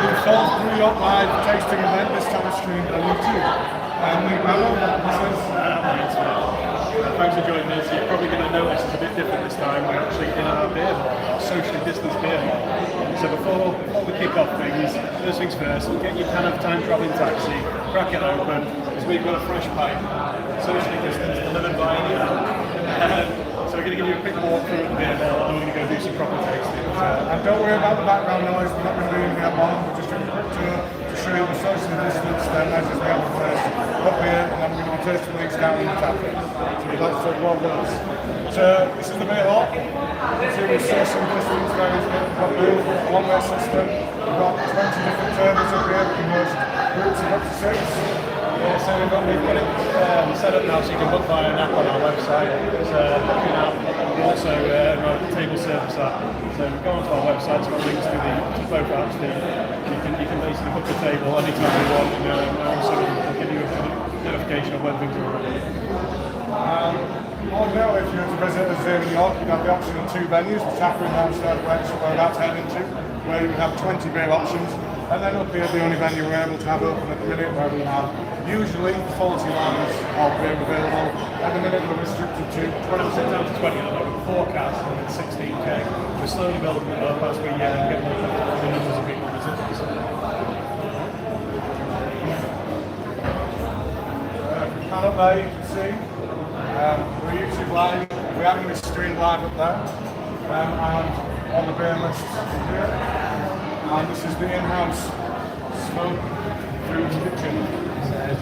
the Souls Brew live tasting event this time streamed on YouTube. Thanks for joining us. You're probably going to notice it's a bit different this time. We're actually in our beer hall, our socially distanced beer hall. So before we kick off things, first things first, get your can of time travelling taxi, crack it open, because we've got a fresh pipe, socially distanced, delivered by email. So we're going to give you a quick walk through the beer hall, and we're going to go do some proper tasting. And don't worry about the background noise, we're not going to do anything at long, we're just doing a quick tour to show you the social distance measures we have in place up here, and then we're going to be tasting these down in the tap room. So we'd like to talk about those. So this is the beer hall. So we social distance various bits of Brew, one-way system. We've got 20 different tables up here, we can host groups of up to 6. Yeah, so we've got it set up now so you can book via an app on our website. It's booking app. We also got a table service app. So go onto our website, it's got links to both apps. You can basically book a table anytime you want, and also we'll give you a notification of when things are ready. Ordinarily, if you were to visit us here in York, you'd have the option of 2 venues, the tap room downstairs where we're about to head into, where you would have 20 beer options. And then up here, the only venue we're able to have open at the minute, where we have usually 40 lines of beer available. At the minute, we're restricted to 20 down to 20 at the moment, forecast, and it's 16k. We're slowly building it up as we get more comfortable with the numbers of people visiting. And up there, you can see, we're YouTube live. We are going to be streamed live up there, and on the beer list here. And this is the in-house smoke food kitchen.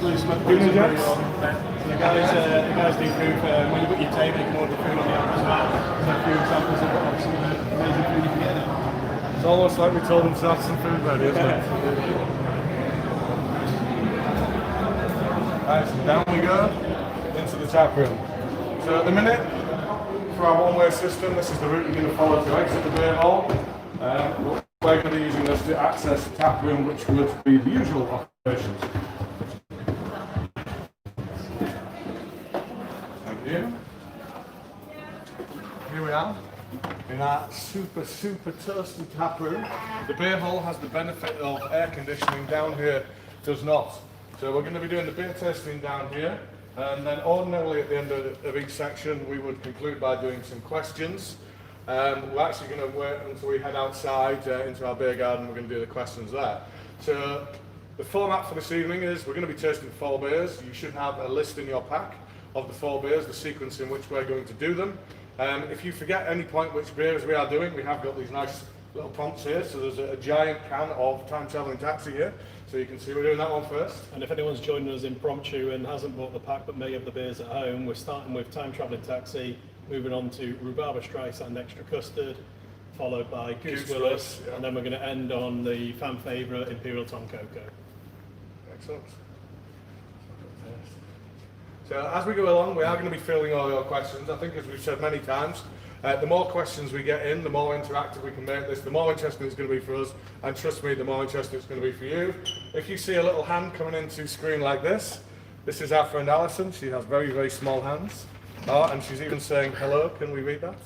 Blue smoke Gooseberry. The guys do food when you book your table, you can order food on the app as well. So a few examples of some of the amazing food you can get in. It's almost like we told them to have some food ready, isn't it? Right, so down we go into the tap room. So at the minute, for our one-way system, this is the route you're going to follow to exit the beer hall. We're going to be using this to access the tap room, which would be the usual operations. Thank you. Here we are in our super toasty tap room. The beer hall has the benefit of air conditioning. Down here does not. So we're going to be doing the beer tasting down here, and then ordinarily at the end of each section we would conclude by doing some questions. We're actually going to wait until we head outside into our beer garden. We're going to do the questions there. So the format for this evening is we're going to be tasting 4 beers. You should have a list in your pack of the 4 beers, the sequence in which we're going to do them. If you forget at any point which beers we are doing, we have got these nice little prompts here. So there's a giant can of Time Travelling Taxi here. So you can see we're doing that one first. And if anyone's joining us impromptu and hasn't bought the pack but may have the beers at home, we're starting with Time Travelling Taxi, moving on to Rhubarbra Streisand Extra Custard, followed by Goose Willis, yeah. And then we're going to end on the fan favourite Imperial Tonkoko. Excellent. So as we go along, we are going to be filling all your questions. I think as we've said many times, the more questions we get in, the more interactive we can make this, the more interesting it's going to be for us, and trust me, the more interesting it's going to be for you. If you see a little hand coming into screen like this is our friend Alison. She has very small hands. Oh, and she's even saying, hello, can we read that?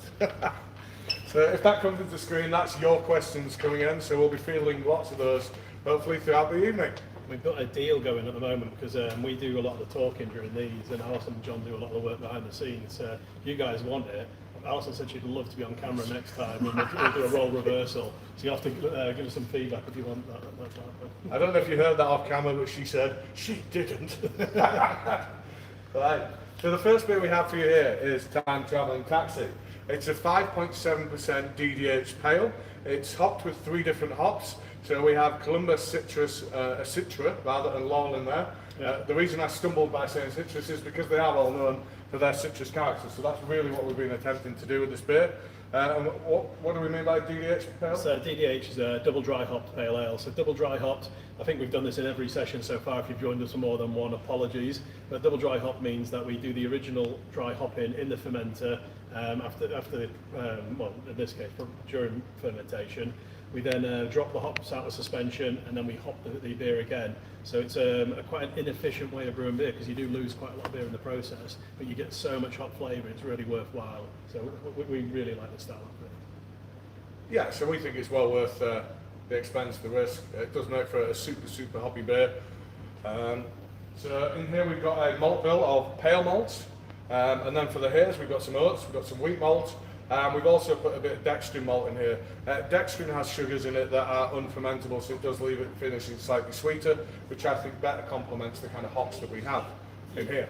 So if that comes into the screen, that's your questions coming in, so we'll be fielding lots of those, hopefully throughout the evening. We've got a deal going at the moment because we do a lot of the talking during these, and Alison and John do a lot of the work behind the scenes. If you guys want it, Alison said she'd love to be on camera next time, and we'll do a role reversal. So you have to give us some feedback if you want that. I don't know if you heard that off camera, but she said she didn't. Right. So the first beer we have for you here is Time Travelling Taxi. It's a 5.7% DDH pale. It's hopped with 3 different hops. So we have Columbus citrus, Citra rather, and Laurel in there. Yeah. The reason I stumbled by saying citrus is because they are well known for their citrus character. So that's really what we've been attempting to do with this beer. And what do we mean by DDH pale? So DDH is a double dry hopped pale ale. So double dry hopped, I think we've done this in every session so far. If you've joined us for more than one, apologies. But double dry hop means that we do the original dry hopping in the fermenter after well, in this case, during fermentation. We then drop the hops out of suspension, and then we hop the beer again. So it's quite an inefficient way of brewing beer because you do lose quite a lot of beer in the process, but you get so much hop flavour, it's really worthwhile. So we really like the style of it. Yeah, so we think it's well worth the the expense, the risk. It does make for a super hoppy beer. So in here we've got a malt bill of pale malts, and then for the haze we've got some oats, we've got some wheat malt, and we've also put a bit of dextrin malt in here. Dextrin has sugars in it that are unfermentable, so it does leave it finishing slightly sweeter, which I think better complements the kind of hops that we have in here.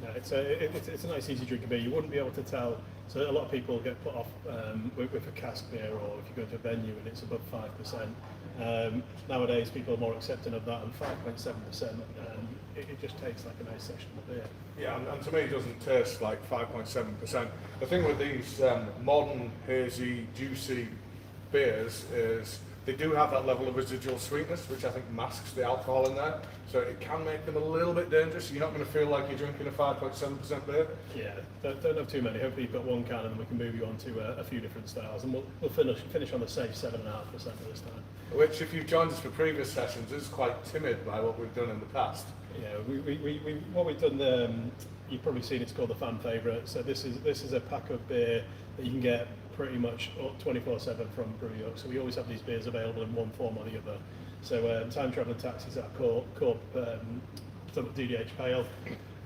No, it's a nice easy drinking beer. You wouldn't be able to tell. So a lot of people get put off with a cask beer, or if you go to a venue and it's above 5%. Nowadays people are more accepting of that, and 5.7%. It just tastes like a nice session of beer. Yeah, and to me it doesn't taste like 5.7%. The thing with these modern hazy, juicy beers is they do have that level of residual sweetness, which I think masks the alcohol in there. So it can make them a little bit dangerous. You're not going to feel like you're drinking a 5.7% beer. Yeah, don't have too many. Hopefully you've got one can, and then we can move you on to a few different styles. And we'll finish on the safe 7.5% of this time. Which, if you've joined us for previous sessions, is quite timid by what we've done in the past. Yeah, what we've done, you've probably seen, it's called the fan favourite. So this is a pack of beer that you can get pretty much 24/7 from Brew. So we always have these beers available in one form or the other. So Time Travelling Taxi is our core DDH Pale.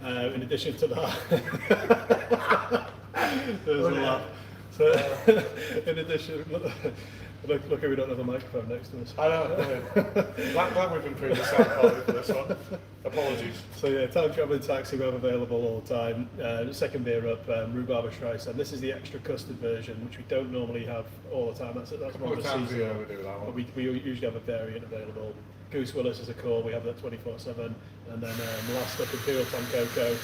In addition to that, there's a lot. So in addition, look, we don't have a microphone next to us. I know. Glad we've improved the sound quality for this one. Apologies. So yeah, Time Travelling Taxi we have available all the time. Second beer up, Rhubarb Streisand. This is the extra custard version, which we don't normally have all the time. That's more of a seasonal. We do that one. We usually have a variant available. Goose, Willis is a core. We have that 24/7. And then last up, Imperial Tonkoko.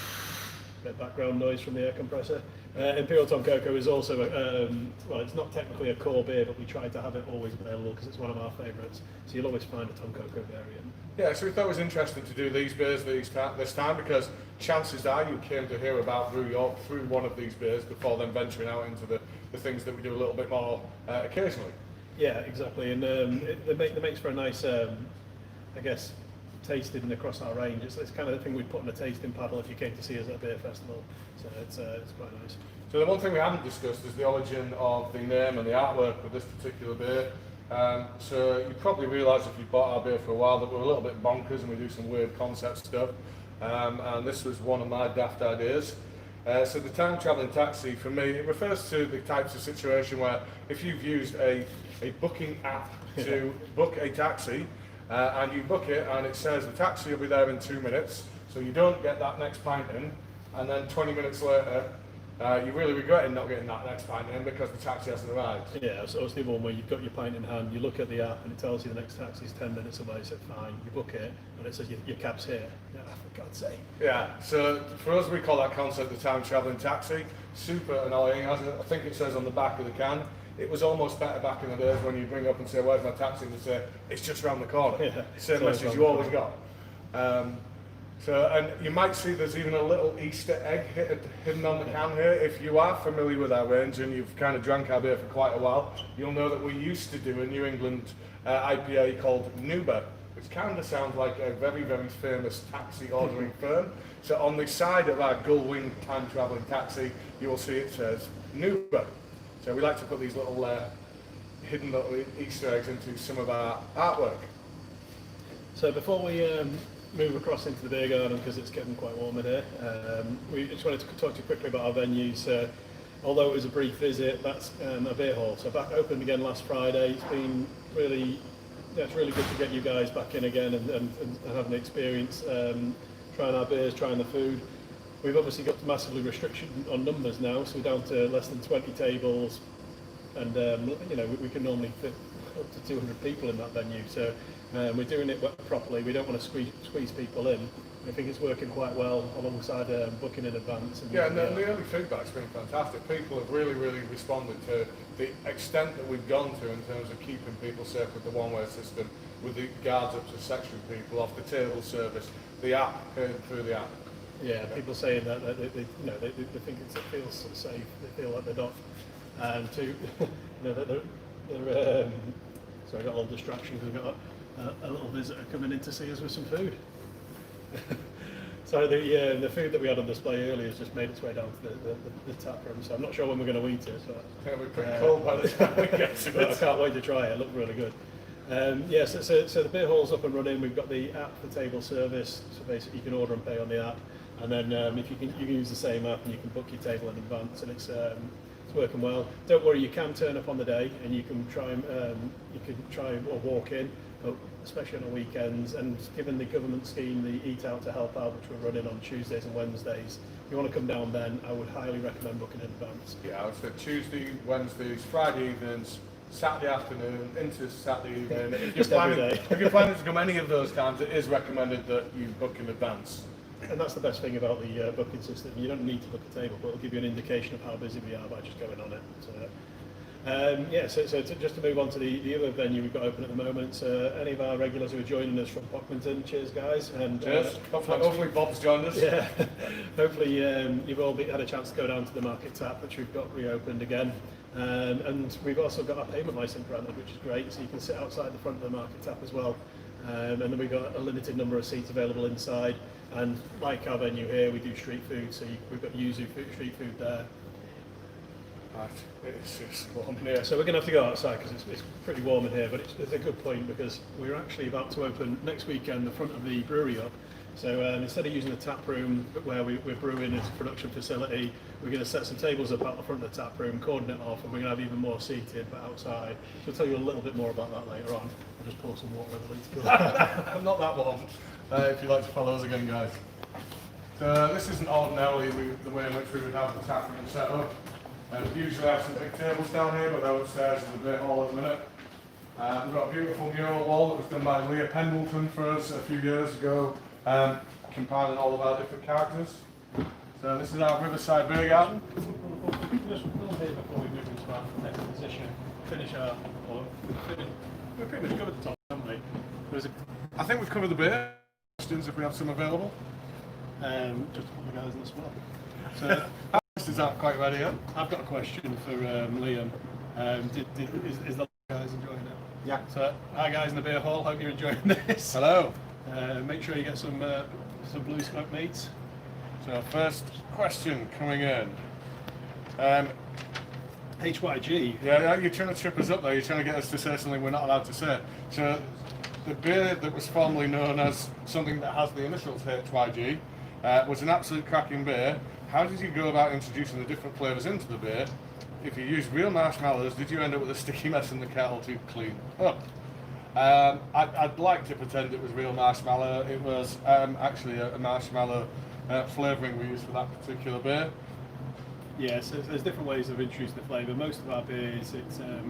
Bit of background noise from the air compressor. Imperial Tonkoko is also, well, it's not technically a core beer, but we try to have it always available because it's one of our favourites. So you'll always find a Tonkoko variant. Yeah, so we thought it was interesting to do these beers this time because chances are you came to hear about Brew York through one of these beers before then venturing out into the things that we do a little bit more occasionally. Yeah, exactly. And it makes for a nice, I guess, tasted across our range. It's kind of the thing we'd put in a tasting paddle if you came to see us at a beer festival. So it's quite nice. So the one thing we haven't discussed is the origin of the name and the artwork of this particular beer. So you probably realise if you've bought our beer for a while that we're a little bit bonkers and we do some weird concept stuff. And this was one of my daft ideas. So the Time Travelling Taxi, for me, it refers to the types of situation where if you've used a booking app to book a taxi, and you book it and it says the taxi will be there in 2 minutes, so you don't get that next pint in, and then 20 minutes later you really regret not getting that next pint in because the taxi hasn't arrived. Yeah, so it's the one where you've got your pint in hand, you look at the app and it tells you the next taxi is 10 minutes away, so fine, you book it and it says your cab's here. Yeah, for God's sake. Yeah, so for us we call that concept the Time Travelling Taxi. Super annoying, as I think it says on the back of the can. It was almost better back in the days when you bring up and say, where's my taxi? And they say, it's just around the corner. Yeah, same message you always got. And you might see there's even a little Easter egg hidden on the can here. If you are familiar with our range and you've kind of drank our beer for quite a while, you'll know that we used to do a New England IPA called Rhubarb, which kind of sounds like a very, very famous taxi ordering firm. So on the side of our gull-winged Time Travelling Taxi, you will see it says Rhubarb. So we like to put these little hidden little Easter eggs into some of our artwork. So before we move across into the beer garden, because it's getting quite warm in here, we just wanted to talk to you quickly about our venues. Although it was a brief visit, that's a beer hall. So back opened again last Friday. It's been really, it's really good to get you guys back in again and having the experience, trying our beers, trying the food. We've obviously got massively restriction on numbers now, so we're down to less than 20 tables, and we can normally fit up to 200 people in that venue. So we're doing it properly. We don't want to squeeze people in. I think it's working quite well alongside booking in advance. And yeah, and the early feedback's been fantastic. People have really, really responded to the extent that we've gone to in terms of keeping people safe with the one-way system, with the guards up to section people off the table service, the app, paying through the app. Yeah, people saying that they think it feels safe. They feel like they're not sorry, I got a little distraction because we've got a little visitor coming in to see us with some food. So the food that we had on display earlier has just made its way down to the tap room. So I'm not sure when we're going to eat it. So It'll be pretty cold by the time we get to it. I can't wait to try it. It looked really good. Yeah, so the beer hall's up and running. We've got the app for table service, so basically you can order and pay on the app, and then if you can use the same app and you can book your table in advance, and it's working well. Don't worry, you can turn up on the day and you can try or walk in, but especially on the weekends. And given the government scheme, the Eat Out to Help Out, which we're running on Tuesdays and Wednesdays, if you want to come down then, I would highly recommend booking in advance. Yeah, I would say Tuesday, Wednesdays, Friday evenings, Saturday afternoon into Saturday evening. If Just every day. If you're planning to come any of those times, it is recommended that you book in advance. And that's the best thing about the booking system. You don't need to book a table, but it'll give you an indication of how busy we are by just going on it. So just to move on to the other venue we've got open at the moment, any of our regulars who are joining us from Pockmanton, cheers guys. And cheers. Hopefully Bob's joined us. Yeah, hopefully you've all had a chance to go down to the Market Tap, which we've got reopened again. And we've also got our payment license granted, which is great, so you can sit outside the front of the Market Tap as well. And then we've got a limited number of seats available inside. And like our venue here, we do street food, so we've got yuzu street food there. Right, it's just warm in here. So we're going to have to go outside because it's pretty warm in here, but it's a good point because we're actually about to open next weekend the front of the brewery up. So instead of using the tap room where we're brewing as a production facility, we're going to set some tables up out the front of the tap room, cordon it off, and we're going to have even more seated but outside. So I'll tell you a little bit more about that later on. I'll just pour some water over the I'm not that warm. If you'd like to follow us again, guys. So this isn't ordinarily the way in which we would have the tap room set up. We usually have some big tables down here, but they're upstairs in the beer hall at the minute. We've got a beautiful mural wall that was done by Leah Pendleton for us a few years ago, compiling all of our different characters. So this is our Riverside Beer Garden. Just here before we move into our next position, we've pretty much covered the top, haven't we? I think we've covered the beer. Questions if we have some available. Just put the guys in the spot. So Is that quite ready yet? I've got a question for Liam. Is the guys enjoying it? Yeah. So hi guys in the beer hall, hope you're enjoying this. Hello. Make sure you get some blue smoke meats. So first question coming in. HYG. Yeah, you're trying to trip us up there. You're trying to get us to say something we're not allowed to say. So the beer that was formerly known as something that has the initials HYG was an absolute cracking beer. How did you go about introducing the different flavours into the beer? If you used real marshmallows, did you end up with a sticky mess in the kettle to clean up? I'd like to pretend it was real marshmallow. It was actually a marshmallow flavouring we used for that particular beer. Yeah, so there's different ways of introducing the flavour. Most of our beers,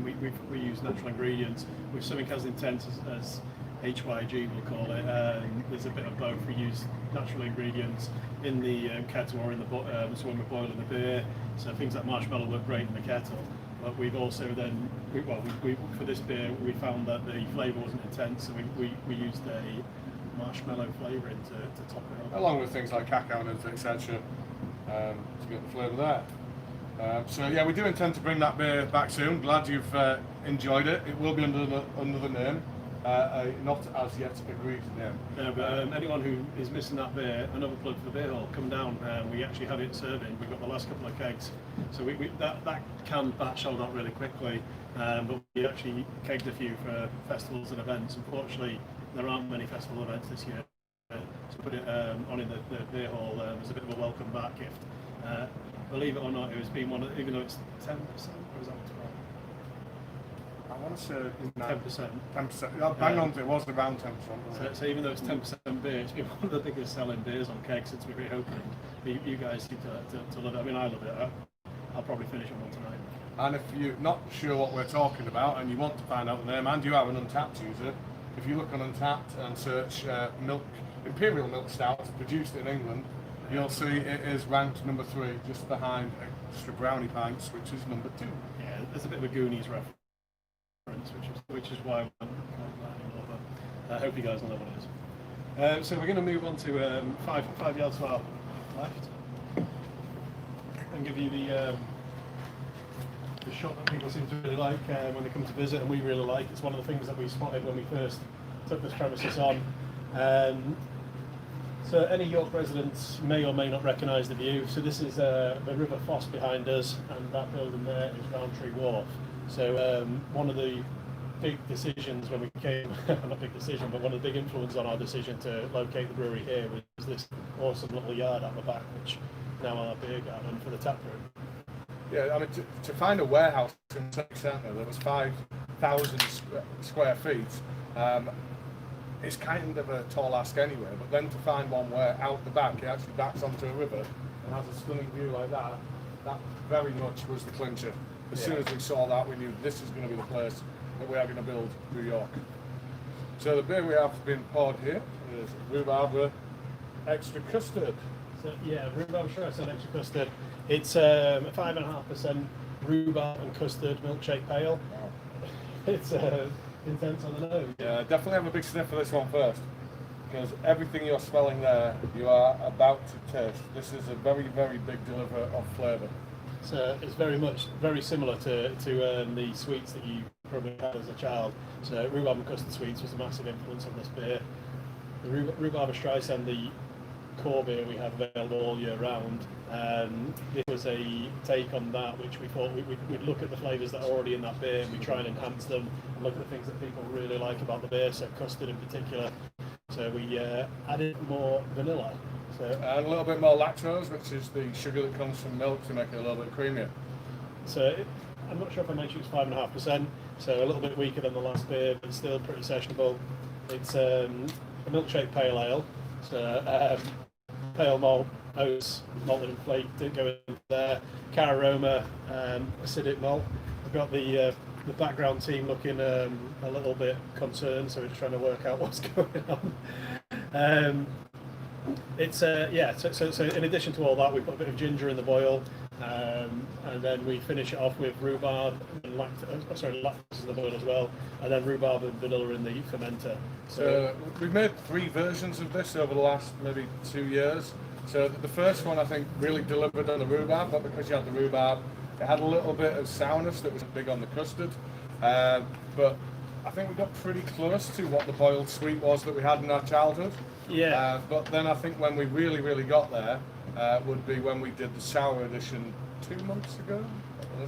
we use natural ingredients with something as intense as HYG, we call it. There's a bit of both. We use natural ingredients in the kettle or in the so when we're boiling the beer. So things like marshmallow work great in the kettle. But we've also then, for this beer, we found that the flavour wasn't intense, so we used a marshmallow flavouring to top it up. Along with things like cacao and etc. To get the flavour there. So yeah, we do intend to bring that beer back soon. Glad you've enjoyed it. It will be under the name, not as yet agreed name. No, but anyone who is missing that beer, another plug for the beer hall, come down. We actually have it serving. We've got the last couple of kegs, so that canned batch sold out really quickly. But we actually kegged a few for festivals and events. Unfortunately, there aren't many festival events this year. To put it on in the beer hall as a bit of a welcome back gift. Believe it or not, it was being one of, even though it's 10%, or is that 12? I want to say 10%. 10%. Bang on, it was around 10%. So even though it's 10% beer, it's been one of the biggest selling beers on kegs since we reopened. You guys seem to love it. I mean, I love it. I'll probably finish on one tonight. And if you're not sure what we're talking about and you want to find out the name, and you are an Untapped user, if you look on Untapped and search Imperial Milk Stout, produced in England, you'll see it is ranked number 3, just behind Extra Brownie Pints, which is number 2. Yeah, there's a bit of a Goonies reference, which is why I'm I hope you guys will know what it is. So we're going to move on to 5 yards to our left and give you the shot that people seem to really like when they come to visit, and we really like. It's one of the things that we spotted when we first took this premises on. So any York residents may or may not recognise the view. So this is the River Foss behind us, and that building there is Roundtree Wharf. So one of the big decisions when we came, not big decision, but one of the big influences on our decision to locate the brewery here was this awesome little yard out the back, which now our beer garden for the tap room. Yeah, I mean, to find a warehouse in the city centre that was 5,000 square feet, it's kind of a tall ask anyway, but then to find one where out the back it actually backs onto a river and has a stunning view like that very much was the clincher. As soon as we saw that, we knew this is going to be the place that we are going to build New York. So the beer we have been poured here is Rhubarbra Extra Custard. So yeah, Rhubarb Streisand Extra Custard. It's 5.5% rhubarb and custard milkshake pale. Wow. It's intense on the nose. Yeah, definitely have a big sniff for this one first, because everything you're smelling there, you are about to taste. This is a very, very big deliverer of flavour. So it's very similar to the sweets that you probably had as a child. So rhubarb and custard sweets was a massive influence on this beer. The Rhubarb Streisand, the core beer we have available all year round. This was a take on that, which we thought we'd look at the flavours that are already in that beer and we try and enhance them and look at the things that people really like about the beer, so custard in particular. So we added more vanilla. So, and a little bit more lactose, which is the sugar that comes from milk to make it a little bit creamier. So I'm not sure if I mentioned it's 5.5%, so a little bit weaker than the last beer, but still pretty sessionable. It's a milkshake pale ale, so pale malt, oats, malted and flaked, didn't go in there. Cararoma, acidic malt. We've got the background team looking a little bit concerned, so we're just trying to work out what's going on. It's so in addition to all that, we've got a bit of ginger in the boil, and then we finish it off with rhubarb and lactose in the boil as well, and then rhubarb and vanilla in the fermenter. So we've made 3 versions of this over the last maybe 2 years. So the first one I think really delivered on the rhubarb, but because you had the rhubarb, it had a little bit of sourness that was big on the custard. But I think we got pretty close to what the boiled sweet was that we had in our childhood. Yeah. But then I think when we really got there would be when we did the sour edition 2 months ago.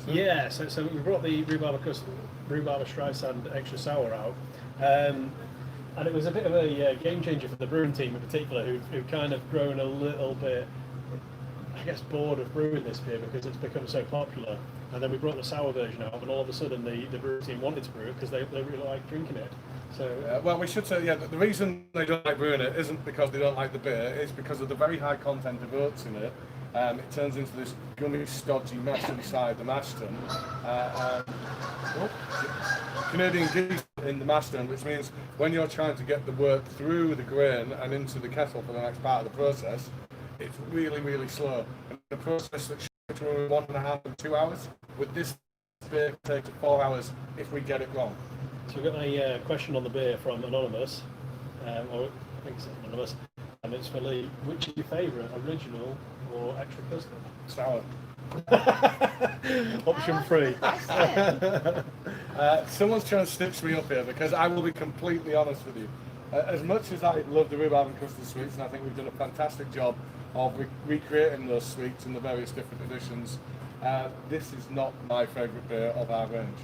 Yeah, so we brought the Rhubarb Streisand Extra Sour out, and it was a bit of a game changer for the brewing team in particular, who've kind of grown a little bit, I guess, bored of brewing this beer because it's become so popular. And then we brought the sour version out, and all of a sudden the brewing team wanted to brew it because they really like drinking it. So well, we should say, the reason they don't like brewing it isn't because they don't like the beer, it's because of the very high content of oats in it. It turns into this gummy, stodgy mess inside the mash tun. Canadian Goose in the mash tun, which means when you're trying to get the work through the grain and into the kettle for the next part of the process, it's really, really slow. And the process that should take between 1.5 and 2 hours, with this beer it takes 4 hours if we get it wrong. So we've got a question on the beer from Anonymous, or I think it's Anonymous, and it's for Lee. Which is your favourite, original or extra custard? Sour. Option 3. Someone's trying to stitch me up here because I will be completely honest with you. As much as I love the rhubarb and custard sweets, and I think we've done a fantastic job of recreating those sweets in the various different editions, this is not my favourite beer of our range.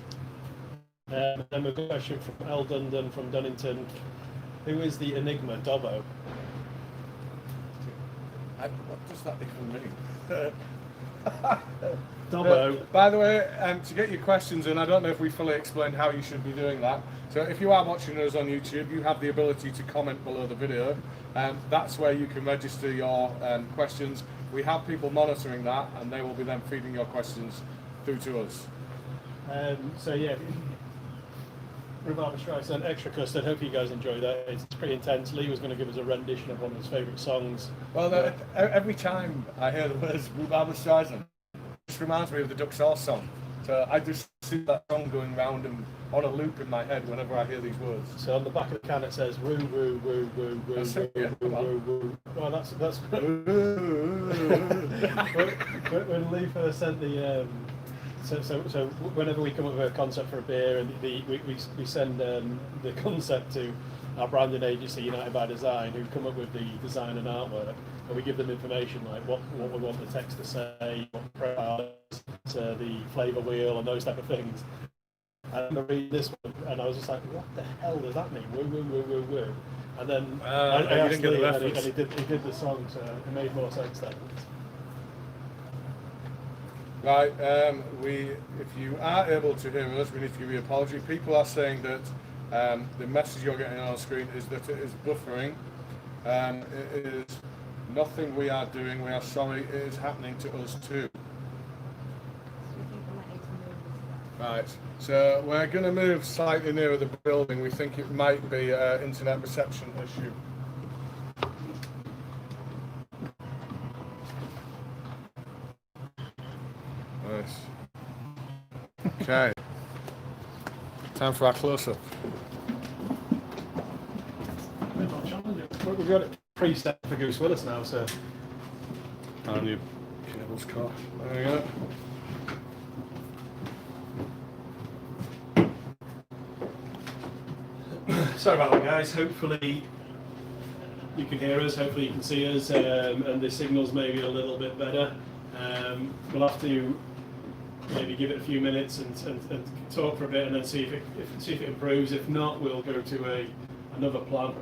Then we've got a question from L. Dundon from Dunnington. Who is the Enigma Dobbo? What does that even mean? Dobbo. By the way, to get your questions in, I don't know if we fully explained how you should be doing that. So if you are watching us on YouTube, you have the ability to comment below the video. That's where you can register your questions. We have people monitoring that, and they will be then feeding your questions through to us. So yeah, Rhubarb Streisand Extra Custard. Hope you guys enjoy that. It's pretty intense. Lee was going to give us a rendition of one of his favourite songs. Well, every time I hear the words Rhubarb Streisand, it just reminds me of the Duck Sauce song. So I just see that song going round and on a loop in my head whenever I hear these words. So on the back of the can it says woo woo woo woo woo That's it, yeah, woo come woo on. woo. Well, that's when Lee first sent the so whenever we come up with a concept for a beer and we send the concept to our branding agency United by Design, who come up with the design and artwork, and we give them information like what we want the text to say, what the the flavour wheel and those type of things. I remember reading this one and I was just like, what the hell does that mean? Woo, woo, woo, woo, woo. And then I you asked didn't get the Lee, and reference. he did the song, so it made more sense then. Right, if you are able to hear us, we need to give you an apology. People are saying that the message you're getting on screen is that it is buffering. It is nothing we are doing. We are sorry. It is happening to us too. Right, so we're going to move slightly nearer the building. We think it might be an internet reception issue. Nice. Okay. Time for our close-up. We've got it preset for Goose Willis now, so. And your cable's cut. There we go. Sorry about that, guys. Hopefully you can hear us, hopefully you can see us, and the signal's maybe a little bit better. We'll have to maybe give it a few minutes and talk for a bit, and then see if it improves. If not, we'll go to another plan.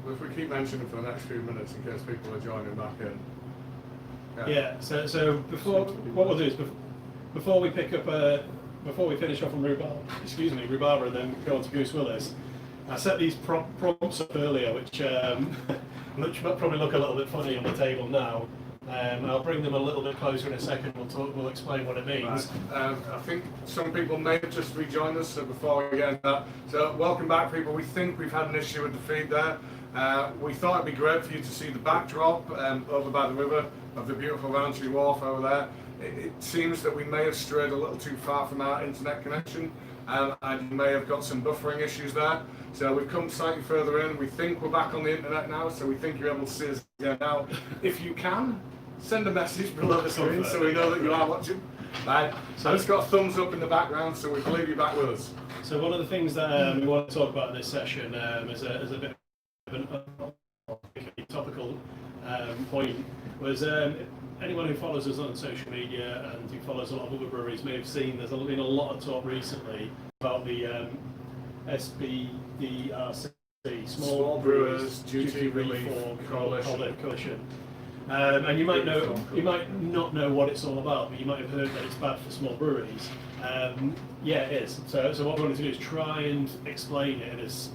If we keep mentioning for the next few minutes in case people are joining back in. Yeah. So before what we'll do is before we pick up before we finish off on Rhubarbra, and then go on to Goose Willis, I set these prompts up earlier, which probably look a little bit funny on the table now. I'll bring them a little bit closer in a second. We'll explain what it means. Right. I think some people may have just rejoined us, so before we get into that, so welcome back, people. We think we've had an issue with the feed there. We thought it'd be great for you to see the backdrop over by the river of the beautiful Roundtree Wharf over there. It seems that we may have strayed a little too far from our internet connection, and may have got some buffering issues there. So we've come slightly further in. We think we're back on the internet now, so we think you're able to see us again now. If you can, send a message below the screen so we know that you are watching. Right. So it's got a thumbs up in the background, so we believe you're back with us. So one of the things that we want to talk about in this session as a bit of a topical point was anyone who follows us on social media and who follows a lot of other breweries may have seen there's been a lot of talk recently about the SBDRC, Small Brewers Duty Reform Coalition. And you might not know what it's all about, but you might have heard that it's bad for small breweries. Yeah, it is. So what we want to do is try and explain it in as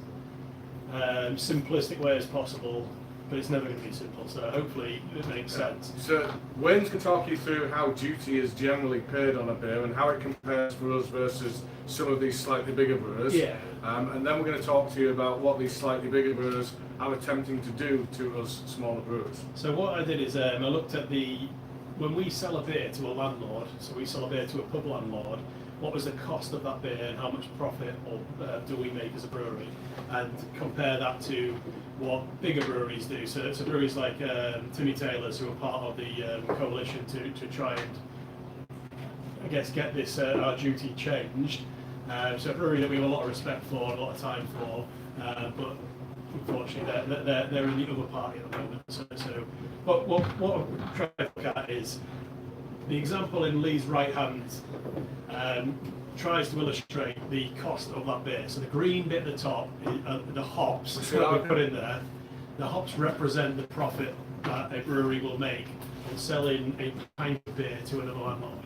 simplistic way as possible, but it's never going to be simple. So hopefully it makes sense. So Wayne's going to talk you through how duty is generally paid on a beer and how it compares for us versus some of these slightly bigger brewers. Yeah. And then we're going to talk to you about what these slightly bigger brewers are attempting to do to us smaller brewers. So what I did is I looked at when we sell a beer to a landlord, so we sell a beer to a pub landlord, what was the cost of that beer and how much profit do we make as a brewery, and compare that to what bigger breweries do. So breweries like Timmy Taylor's, who are part of the coalition to try and, I guess, get this our duty changed. So a brewery that we have a lot of respect for and a lot of time for, but unfortunately they're in the other party at the moment. So what I'm trying to look at is the example in Lee's right hand tries to illustrate the cost of that beer. So the green bit at the top, the hops that we put in there, the hops represent the profit that a brewery will make on selling a pint of beer to another landlord.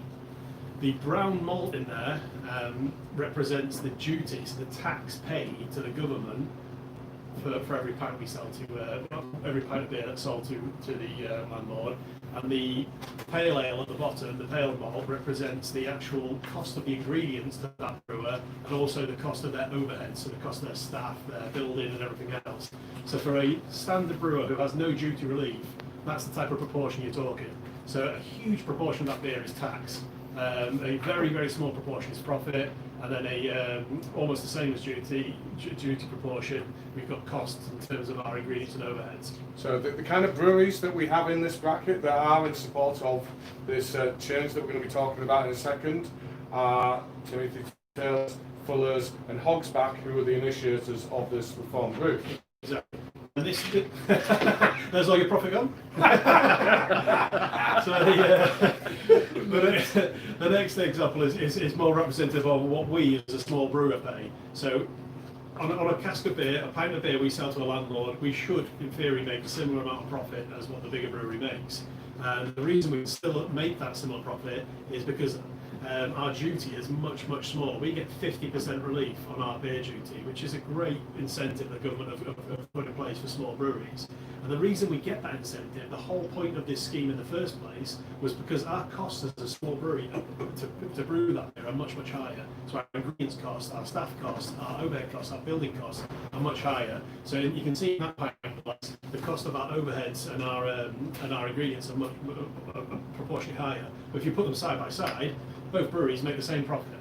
The brown malt in there represents the duty, so the tax paid to the government for every pint we sell to, every pint of beer that's sold to the landlord. And the pale ale at the bottom, the pale malt, represents the actual cost of the ingredients to that brewer, and also the cost of their overheads, so the cost of their staff, their building and everything else. So for a standard brewer who has no duty relief, that's the type of proportion you're talking. So a huge proportion of that beer is tax. A very, very small proportion is profit, and then almost the same as duty proportion, we've got costs in terms of our ingredients and overheads. So the kind of breweries that we have in this bracket that are in support of this change that we're going to be talking about in a second are Timothy Taylor's, Fuller's and Hogsback, who are the initiators of this reform group. Exactly. And there's all your profit gone. So The next example is more representative of what we as a small brewer pay. So on a cask of beer, a pint of beer we sell to a landlord, we should, in theory, make a similar amount of profit as what the bigger brewery makes. And the reason we still make that similar profit is because our duty is much, much smaller. We get 50% relief on our beer duty, which is a great incentive the government have put in place for small breweries. And the reason we get that incentive, the whole point of this scheme in the first place, was because our costs as a small brewery to brew that beer are much, much higher. So our ingredients costs, our staff costs, our overhead costs, our building costs are much higher. So you can see in that pipe, the cost of our overheads and our ingredients are much proportionally higher. But if you put them side by side, both breweries make the same profit.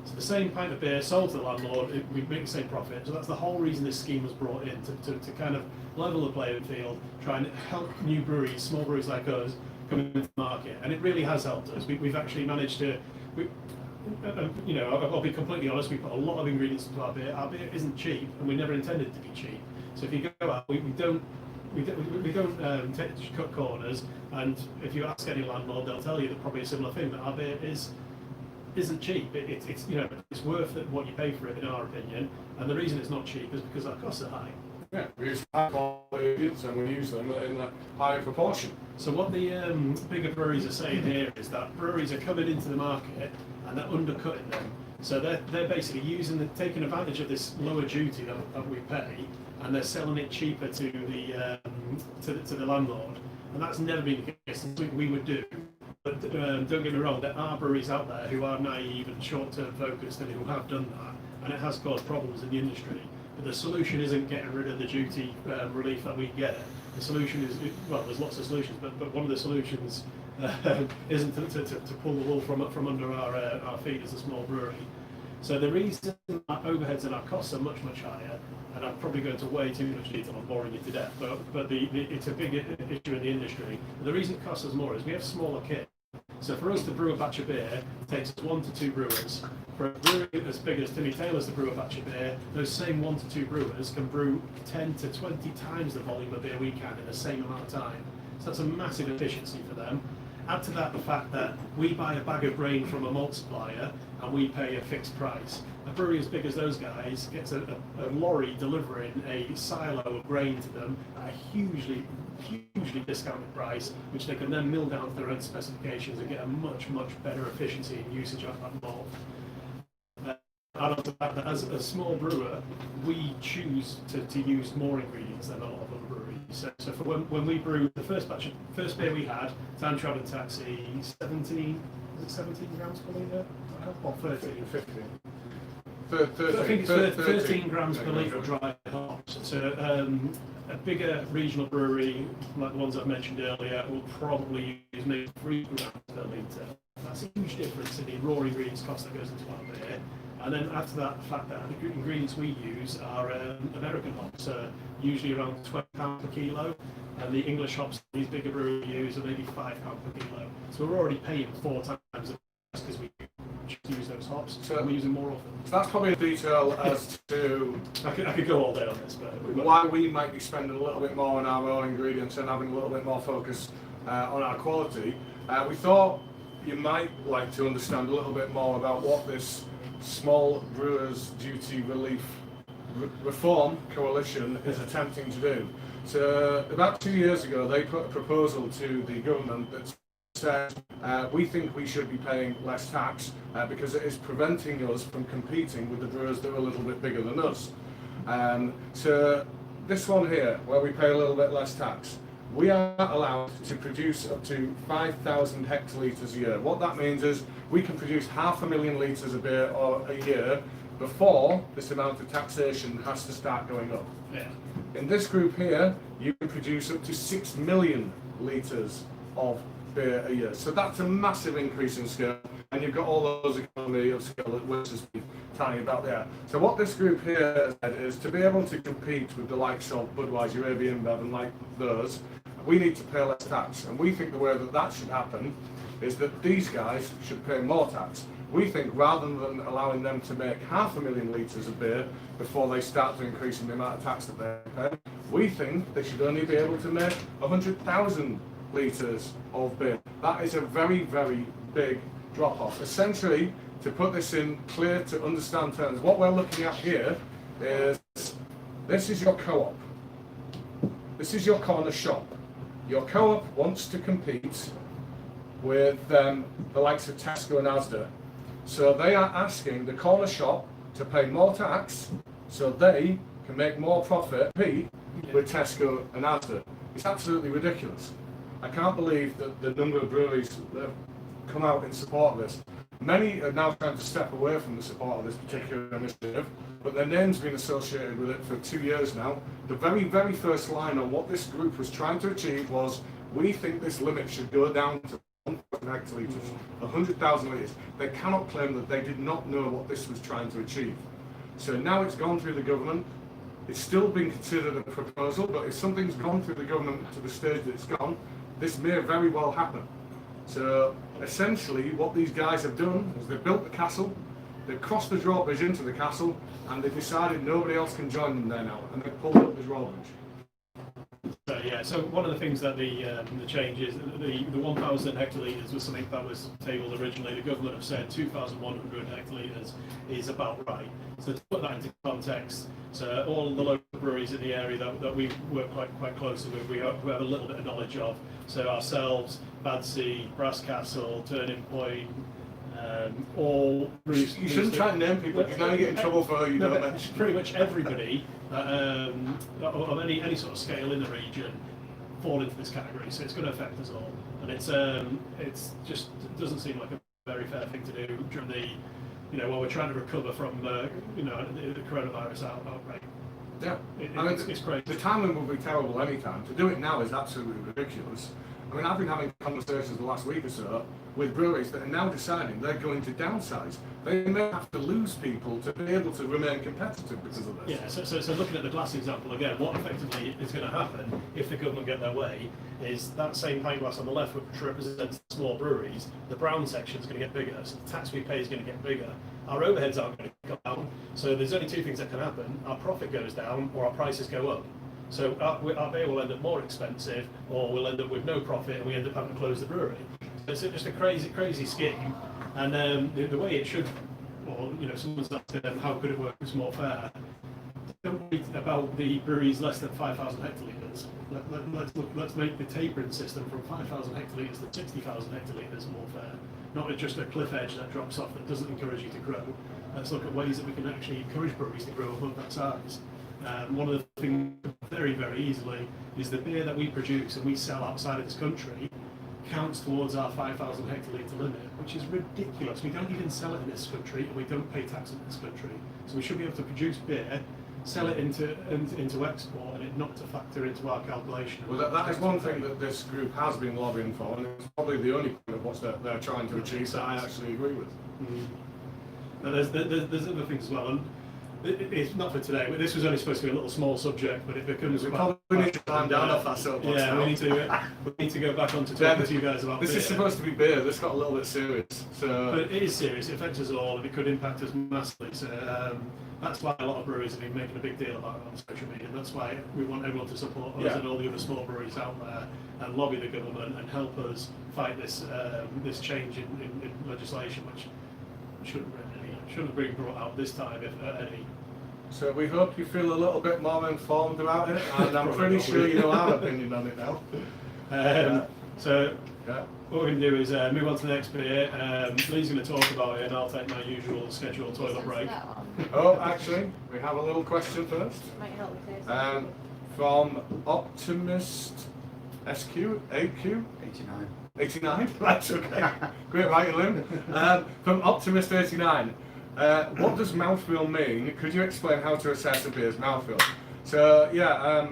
So the same pint of beer sold to the landlord, we make the same profit. So that's the whole reason this scheme was brought in, to kind of level the playing field, try and help new breweries, small breweries like us, come into the market. And it really has helped us. We've actually managed to, I'll be completely honest, we put a lot of ingredients into our beer. Our beer isn't cheap, and we never intended it to be cheap. So if you go out, we don't cut corners, and if you ask any landlord, they'll tell you that probably a similar thing, that our beer isn't cheap. It's worth what you pay for it, in our opinion. And the reason it's not cheap is because our costs are high. Yeah, we use high quality ingredients and we use them in a high proportion. So what the bigger breweries are saying here is that breweries are coming into the market and they're undercutting them. So they're basically taking advantage of this lower duty that we pay, and they're selling it cheaper to the landlord. And that's never been the case. Something we would do. But don't get me wrong, there are breweries out there who are naive and short-term focused and who have done that, and it has caused problems in the industry. But the solution isn't getting rid of the duty relief that we get. The solution is, well, there's lots of solutions, but one of the solutions isn't to pull the wool from under our feet as a small brewery. So the reason our overheads and our costs are much, much higher, and I'm probably going to way too much detail, I'm boring you to death, but it's a big issue in the industry. The reason it costs us more is we have smaller kit. So for us to brew a batch of beer, it takes us 1 to 2 brewers. For a brewery as big as Timmy Taylor's to brew a batch of beer, those same 1 to 2 brewers can brew 10 to 20 times the volume of beer we can in the same amount of time. So that's a massive efficiency for them. Add to that the fact that we buy a bag of grain from a malt supplier and we pay a fixed price. A brewery as big as those guys gets a lorry delivering a silo of grain to them at a hugely discounted price, which they can then mill down to their own specifications and get a much, much better efficiency and usage of that malt. Add on to that, that as a small brewer, we choose to use more ingredients than a lot of other breweries. So for when we brew the first beer we had, Time Traveling Taxi, 17 grams per litre? Or 13? 15. I think it's 13 grams per litre of dry hops. So a bigger regional brewery, like the ones I've mentioned earlier, will probably use maybe 3 grams per litre. That's a huge difference in the raw ingredients cost that goes into our beer. And then after that, the fact that the ingredients we use are American hops, usually around £20 per kilo, and the English hops these bigger breweries use are maybe £5 per kilo. So we're already paying 4 times because we use those hops, so we use them more often. So that's probably a detail as to I could go all day on this, but why we might be spending a little bit more on our own ingredients and having a little bit more focus on our quality. We thought you might like to understand a little bit more about what this Small Brewers Duty Relief Reform Coalition is attempting to do. So about 2 years ago they put a proposal to the government that said we think we should be paying less tax because it is preventing us from competing with the brewers that are a little bit bigger than us. So this one here, where we pay a little bit less tax, we are allowed to produce up to 5,000 hectolitres a year. What that means is we can produce 500,000 litres of beer a year before this amount of taxation has to start going up. yeah. In this group here, you can produce up to 6 million litres of beer a year. So that's a massive increase in scale, and you've got all those economy of scale that Willis has been telling you about there. So what this group here has said is to be able to compete with the likes of Budweiser, AB InBev and like those, we need to pay less tax. And we think the way that should happen is that these guys should pay more tax. We think rather than allowing them to make 500,000 litres of beer before they start to increase in the amount of tax that they pay, we think they should only be able to make 100,000 litres of beer. That is a very, very big drop off. Essentially, to put this in clear to understand terms, what we're looking at here is this is your co-op. This is your corner shop. Your co-op wants to compete with the likes of Tesco and Asda. So they are asking the corner shop to pay more tax so they can make more profit with Tesco and Asda. It's absolutely ridiculous. I can't believe that the number of breweries that have come out in support of this. Many are now trying to step away from the support of this particular initiative, but their name's been associated with it for 2 years now. The very, very first line on what this group was trying to achieve was, we think this limit should go down to 1,000 hectolitres, 100,000 litres. They cannot claim that they did not know what this was trying to achieve. So now it's gone through the government. It's still being considered a proposal, but if something's gone through the government to the stage that it's gone, this may very well happen. So essentially what these guys have done is they've built the castle, they've crossed the drawbridge into the castle, and they've decided nobody else can join them there now, and they've pulled up the drawbridge. So yeah, so one of the things that the change is, the 1,000 hectolitres was something that was tabled originally. The government have said 2,100 hectolitres is about right. So to put that into context, so all the local breweries in the area that we work quite closely with, we have a little bit of knowledge of. So ourselves, Badsea, Brasscastle, Turning Point, all brews. You shouldn't try and name people, because now you get in trouble for you know mention. Pretty much everybody of any sort of scale in the region fall into this category, so it's going to affect us all, and it's just, it doesn't seem like a very fair thing to do during the, while we're trying to recover from the coronavirus outbreak. Yeah, it's crazy. The timing will be terrible any time. To do it now is absolutely ridiculous. I mean, I've been having conversations the last week or so with breweries that are now deciding they're going to downsize. They may have to lose people to be able to remain competitive because of this. Yeah, so looking at the glass example again, what effectively is going to happen if the government get their way is that same pint glass on the left, which represents small breweries, the brown section is going to get bigger, so the tax we pay is going to get bigger. Our overheads aren't going to go down, so there's only two things that can happen: our profit goes down or our prices go up. So our beer will end up more expensive, or we'll end up with no profit and we end up having to close the brewery. It's just a crazy scheme, and the way it should, or someone's asked how could it work it's more fair. Don't read about the breweries less than 5,000 hectolitres. Let's make the tapering system from 5,000 hectolitres to 60,000 hectolitres more fair. Not just a cliff edge that drops off that doesn't encourage you to grow. Let's look at ways that we can actually encourage breweries to grow above that size. One of the things very, very easily is the beer that we produce and we sell outside of this country counts towards our 5,000 hectolitre limit, which is ridiculous. We don't even sell it in this country, and we don't pay tax in this country. So we should be able to produce beer, sell it into export, and it not to factor into our calculation. Well, that is one thing that this group has been lobbying for, and it's probably the only point of what they're trying to achieve that I actually agree with. Mm-hmm. Now, there's other things as well. And it's not for today, but this was only supposed to be a little small subject, but it becomes... We probably need to climb down off that soapbox. Yeah, now. we need to go back on to talking to you guys about this beer. is supposed to be beer, this got a little bit serious. So. But it is serious, it affects us all, and it could impact us massively. So that's why a lot of breweries have been making a big deal about it on social media, and that's why we want everyone to support us and all the other small breweries out there, and lobby the government and help us fight this this change in legislation, which shouldn't have been brought out this time, if any. So we hope you feel a little bit more informed about it, and I'm pretty sure you know our opinion on it now. So what we're going to do is move on to the next beer. Lee's going to talk about it, and I'll take my usual scheduled toilet break. Oh, actually, we have a little question first. Might help with this. From Optimist SQ, AQ? 89. 89? Right, okay. Great writing, Lynn. From Optimist 89. What does mouthfeel mean? Could you explain how to assess a beer's mouthfeel? So, yeah,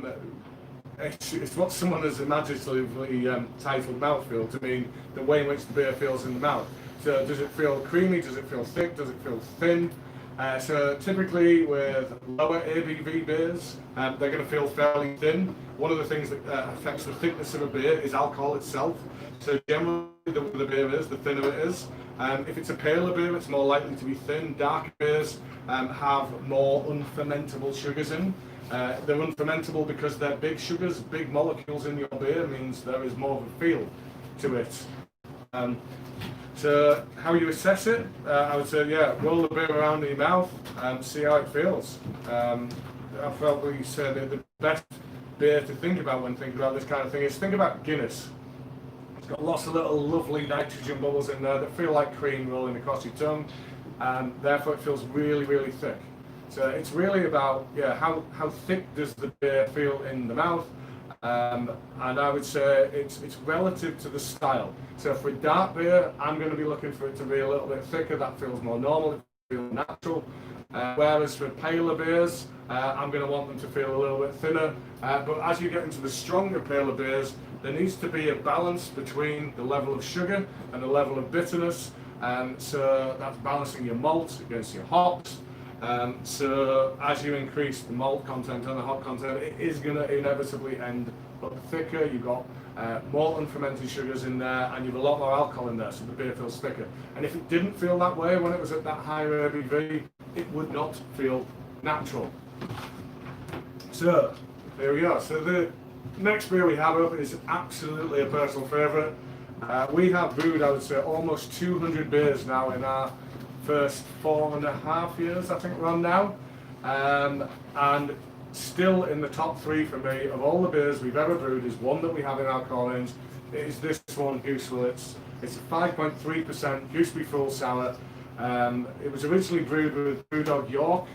it's what someone has imaginatively titled mouthfeel to mean the way in which the beer feels in the mouth. So, does it feel creamy? Does it feel thick? Does it feel thin? So typically with lower ABV beers, they're going to feel fairly thin. One of the things that affects the thickness of a beer is alcohol itself. So generally the more the beer is, the thinner it is. If it's a paler beer, it's more likely to be thin. Darker beers have more unfermentable sugars in. They're unfermentable because they're big sugars, big molecules in your beer means there is more of a feel to it. So how you assess it, I would say, yeah, roll the beer around in your mouth and see how it feels. I felt we said that the best beer to think about when thinking about this kind of thing is think about Guinness. It's got lots of little lovely nitrogen bubbles in there that feel like cream rolling across your tongue, and therefore it feels really, really thick. So it's really about, yeah, how thick does the beer feel in the mouth, and I would say it's relative to the style. So for a dark beer, I'm going to be looking for it to be a little bit thicker. That feels more normal, it feels natural. Whereas for paler beers, I'm going to want them to feel a little bit thinner. But as you get into the stronger paler beers, there needs to be a balance between the level of sugar and the level of bitterness. So that's balancing your malt against your hops. So as you increase the malt content and the hop content, it is going to inevitably end up thicker. You've got more unfermented sugars in there, and you've a lot more alcohol in there, so the beer feels thicker. And if it didn't feel that way when it was at that higher ABV, it would not feel natural. So there we are. So the next beer we have up is absolutely a personal favourite. We have brewed, I would say, almost 200 beers now in our first 4.5 years, I think we're on now, and still in the top 3 for me of all the beers we've ever brewed is one that we have in our core range. It is this one, Goose Willis. It's a 5.3% Gooseberry full sour. It was originally brewed with Brewdog York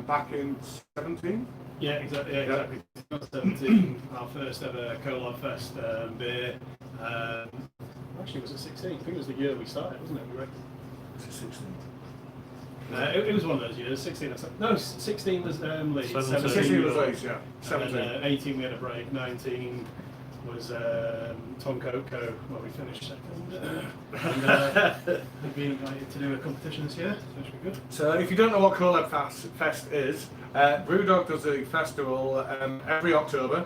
back in 17. Yeah, exactly. Yeah, exactly. 17, our first ever Colon Fest beer. Actually, it was at 16. I think it was the year we started, wasn't it? Was it 16? It was one of those years. 16. No, 16 was Leeds. 16 was Leeds, yeah. 17. 18 we had a break. 19 was Tonkoko, where we finished second. We've been invited to do a competition this year, so it should be good. So if you don't know what Colab Fest is, Brewdog does a festival every October,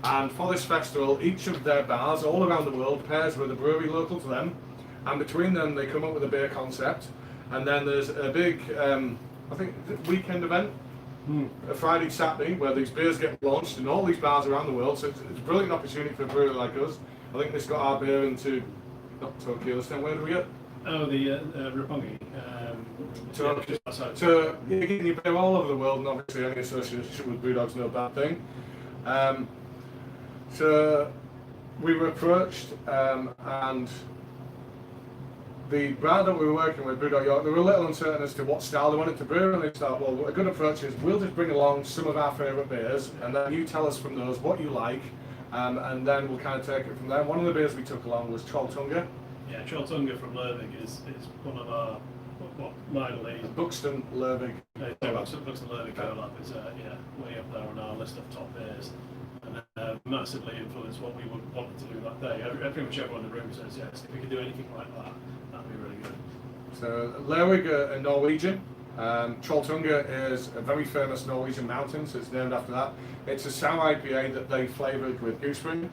and for this festival each of their bars all around the world pairs with a brewery local to them, and between them they come up with a beer concept, and then there's a big I think weekend event, a Friday, Saturday, where these beers get launched in all these bars around the world. So it's a brilliant opportunity for a brewery like us. I think this got our beer into, not Tokyo this time, where did we get? Oh, the Roppongi. So you're getting your beer all over the world, and obviously any association with Brewdog's no bad thing. So we were approached, and the brand that we were working with, Brewdog York, they were a little uncertain as to what style they wanted to brew, and they thought, well, a good approach is we'll just bring along some of our favourite beers, and then you tell us from those what you like, and then we'll kind of take it from there. One of the beers we took along was Trolltunga. Yeah, Trolltunga from Lervig is one of our, minor league. Buxton Lervig. Buxton Lervig Colab is way up there on our list of top beers. And massively influenced what we wanted to do that day. Pretty much everyone in the room says yes, if we could do anything like that, that'd be really good. So Lervig are Norwegian. Trolltunga is a very famous Norwegian mountain, so it's named after that. It's a sour IPA that they flavoured with gooseberry.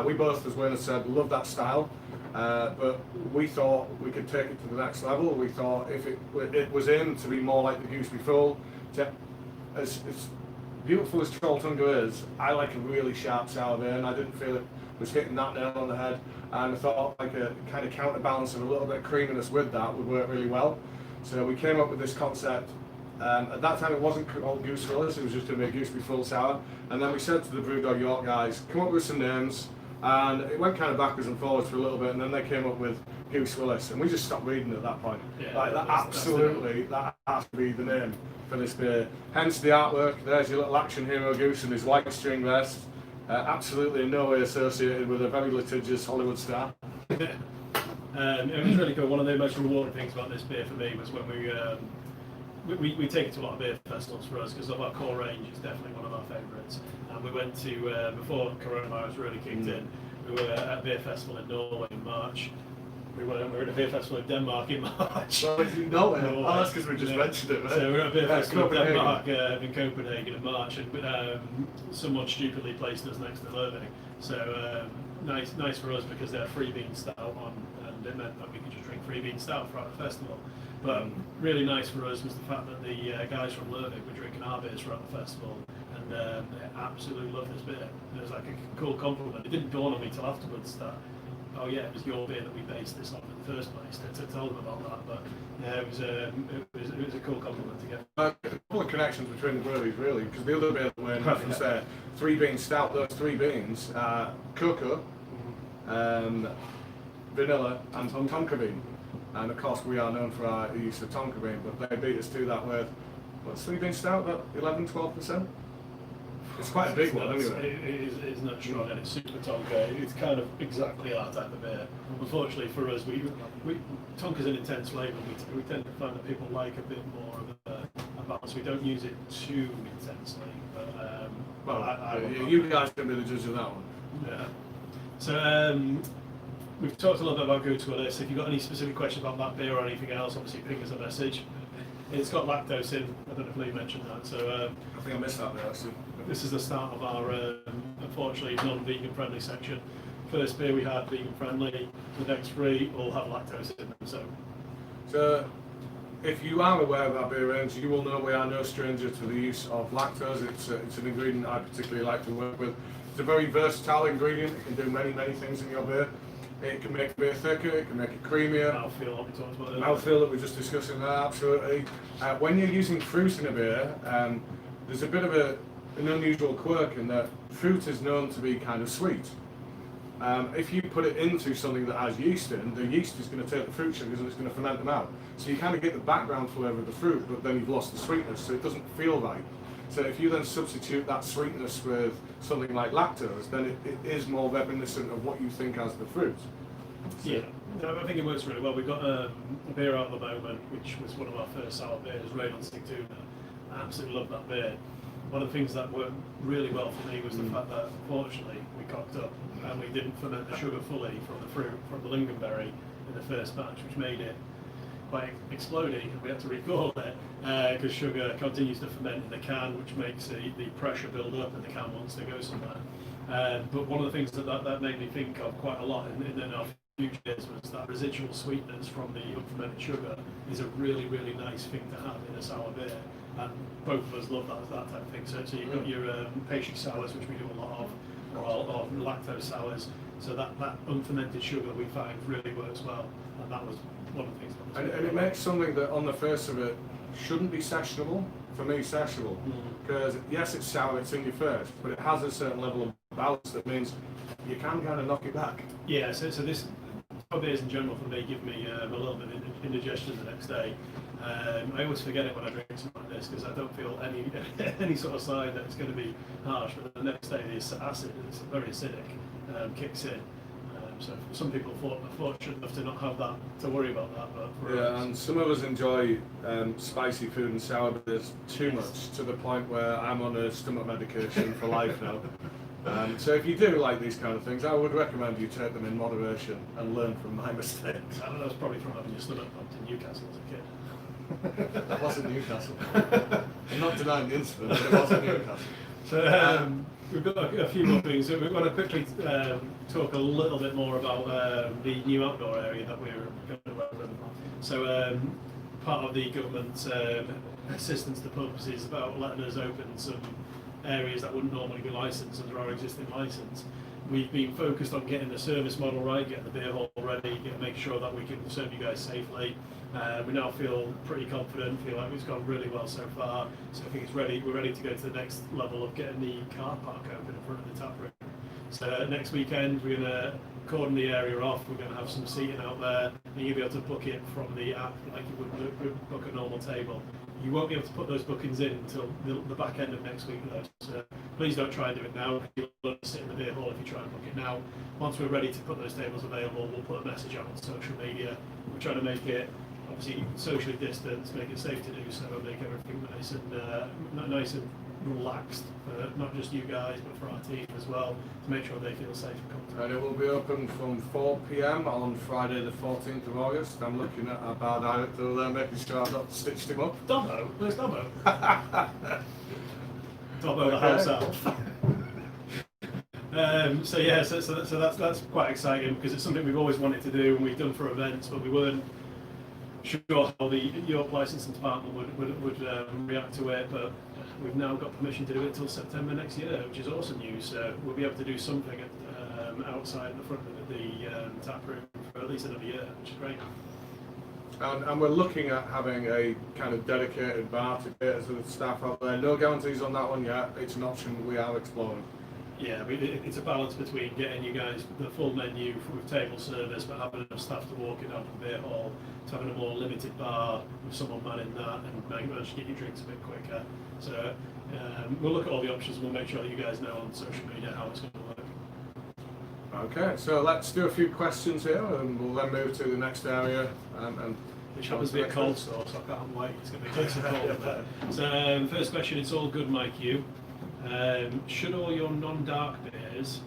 We both, as Willis said, love that style, but we thought we could take it to the next level. We thought if it was in to be more like the Gooseberry Full, as beautiful as Trolltunga is, I like a really sharp sour beer, and I didn't feel it was hitting that nail on the head. And I thought like a kind of counterbalance of a little bit of creaminess with that would work really well. So we came up with this concept. At that time it wasn't called Goose Willis, it was just going to be a Gooseberry Full Sour. And then we said to the Brewdog York guys, come up with some names. And it went kind of backwards and forwards for a little bit, and then they came up with Goose Willis, and we just stopped reading at that point. Yeah, like that, absolutely, that has to be the name for this beer. Hence the artwork. There's your little action hero Goose in his white string vest. Absolutely in no way associated with a very litigious Hollywood star. It was really cool. One of the most rewarding things about this beer for me was when we take it to a lot of beer festivals for us, because of our core range is definitely one of our favourites. And we went to, before coronavirus really kicked in, we were at a beer festival in Norway in March. We were at a beer festival in Denmark in March. Well, you know it. Oh, that's because we just mentioned it, right? So we were at a beer festival in Denmark, in Copenhagen in March, and someone stupidly placed us next to Lervig. So nice for us because they're free bean stout on, and it meant that we could just drink free bean stout throughout the festival. But really nice for us was the fact that the guys from Lervig were drinking our beers throughout the festival, and they absolutely loved this beer. It was like a cool compliment. It didn't dawn on me till afterwards that oh yeah, it was your beer that we based this on in the first place, to tell them about that. But yeah, it was a cool compliment to get. A couple of connections between the breweries, really, because the other beer that we're referenced there, 3-bean stout, those 3 beans are cocoa, vanilla, and tonka bean. And of course, we are known for our use of tonka bean, but they beat us to that with, what's 3-bean stout, about 11-12%? It's quite a big one, anyway. It is not strong, and it's super Tonka. It's kind of exactly our type of beer. Unfortunately for us, Tonka's an intense flavour. We tend to find that people like a bit more of a balance. We don't use it too intensely. But, you guys can be the judge of that one. Yeah. So we've talked a little bit about Goose, Willis. If you've got any specific questions about that beer or anything else, obviously ping us a message. It's got lactose in. I don't know if Lee mentioned that. So I think I missed that bit, actually. This is the start of our, unfortunately, non-vegan friendly section. First beer we had vegan friendly. The next 3 all have lactose in them. So, if you are aware of our beer range, you will know we are no stranger to the use of lactose. It's an ingredient I particularly like to work with. It's a very versatile ingredient. It can do many things in your beer. It can make beer thicker, it can make it creamier. Mouthfeel, what we talked about earlier. Mouthfeel that we were just discussing there, absolutely. When you're using fruit in a beer, there's a bit of an unusual quirk in that fruit is known to be kind of sweet. If you put it into something that has yeast in, the yeast is going to take the fruit sugars and it's going to ferment them out. So you kind of get the background flavour of the fruit, but then you've lost the sweetness, so it doesn't feel right. So if you then substitute that sweetness with something like lactose, then it is more reminiscent of what you think as the fruit. So, yeah, no, I think it works really well. We've got a beer out at the moment, which was one of our first sour beers, Rain on Stick Tuna. I absolutely love that beer. One of the things that worked really well for me was the fact that, fortunately, we cocked up and we didn't ferment the sugar fully from the fruit, from the lingonberry in the first batch, which made it quite exploding, and we had to recall it because sugar continues to ferment in the can, which makes the pressure build up and the can wants to go somewhere. But one of the things that made me think of quite a lot in our future years was that residual sweetness from the unfermented sugar is a really nice thing to have in a sour beer, and both of us love that type of thing. So you've got your pastry sours, which we do a lot of, or lactose sours. So that unfermented sugar we find really works well, and that was one of the things. And it makes something that on the face of it shouldn't be sessionable, for me sessionable, because yes, it's sour, it's in your first, but it has a certain level of balance that means you can kind of knock it back. Yeah, so this beers in general for me give me a little bit of indigestion the next day. I always forget it when I drink something like this because I don't feel any sort of sign that it's going to be harsh, but the next day the acid, it's very acidic, kicks in. So some people are fortunate enough to not have that to worry about that. But for us, and some of us enjoy spicy food and sour beers too much, to the point where I'm on a stomach medication for life now. So if you do like these kind of things, I would recommend you take them in moderation and learn from my mistakes. I don't know, it's probably from having your stomach pumped in Newcastle as a kid. That wasn't Newcastle. I'm not denying the incident, but it wasn't Newcastle. So we've got a few more things. So we want to quickly talk a little bit more about the new outdoor area that we're going to work with. So part of the government assistance to pubs is about letting us open some areas that wouldn't normally be licensed under our existing license. We've been focused on getting the service model right, getting the beer hall ready, making sure that we can serve you guys safely. We now feel pretty confident, feel like it's gone really well so far. So I think it's ready. We're ready to go to the next level of getting the car park open in front of the tap room. So next weekend we're going to cordon the area off. We're going to have some seating out there, and you'll be able to book it from the app like you would book a normal table. You won't be able to put those bookings in until the back end of next week though. So please don't try and do it now. You'll sit in the beer hall if you try and book it now. Once we're ready to put those tables available, we'll put a message out on social media. We're trying to make it obviously socially distanced, make it safe to do so, and make everything nice and relaxed for not just you guys but for our team as well, to make sure they feel safe and comfortable. And it will be open from 4 PM on Friday the 14th of August. I'm looking at our bar director there, making sure I've not stitched him up. Dobbo? Where's Dobbo? Dobbo the house elf. So that's quite exciting because it's something we've always wanted to do and we've done for events, but we weren't sure how the York licensing department would react to it. But we've now got permission to do it till September next year, which is awesome news. We'll be able to do something outside at the front of the tap room for at least another year, which is great. And we're looking at having a kind of dedicated bar to cater to the staff out there. No guarantees on that one yet. It's an option we are exploring. Yeah, it's a balance between getting you guys the full menu with table service, but having enough staff to walk it down to the beer hall, to having a more limited bar with someone manning that, and manage to get your drinks a bit quicker. So we'll look at all the options. We'll make sure that you guys know on social media how it's going to work. Okay, so let's do a few questions here, and we'll then move to the next area. Which happens to be a cold store, so I can't wait. It's going to be nice and cold there. So first question, it's all good, Mike. Should all your non-dark beers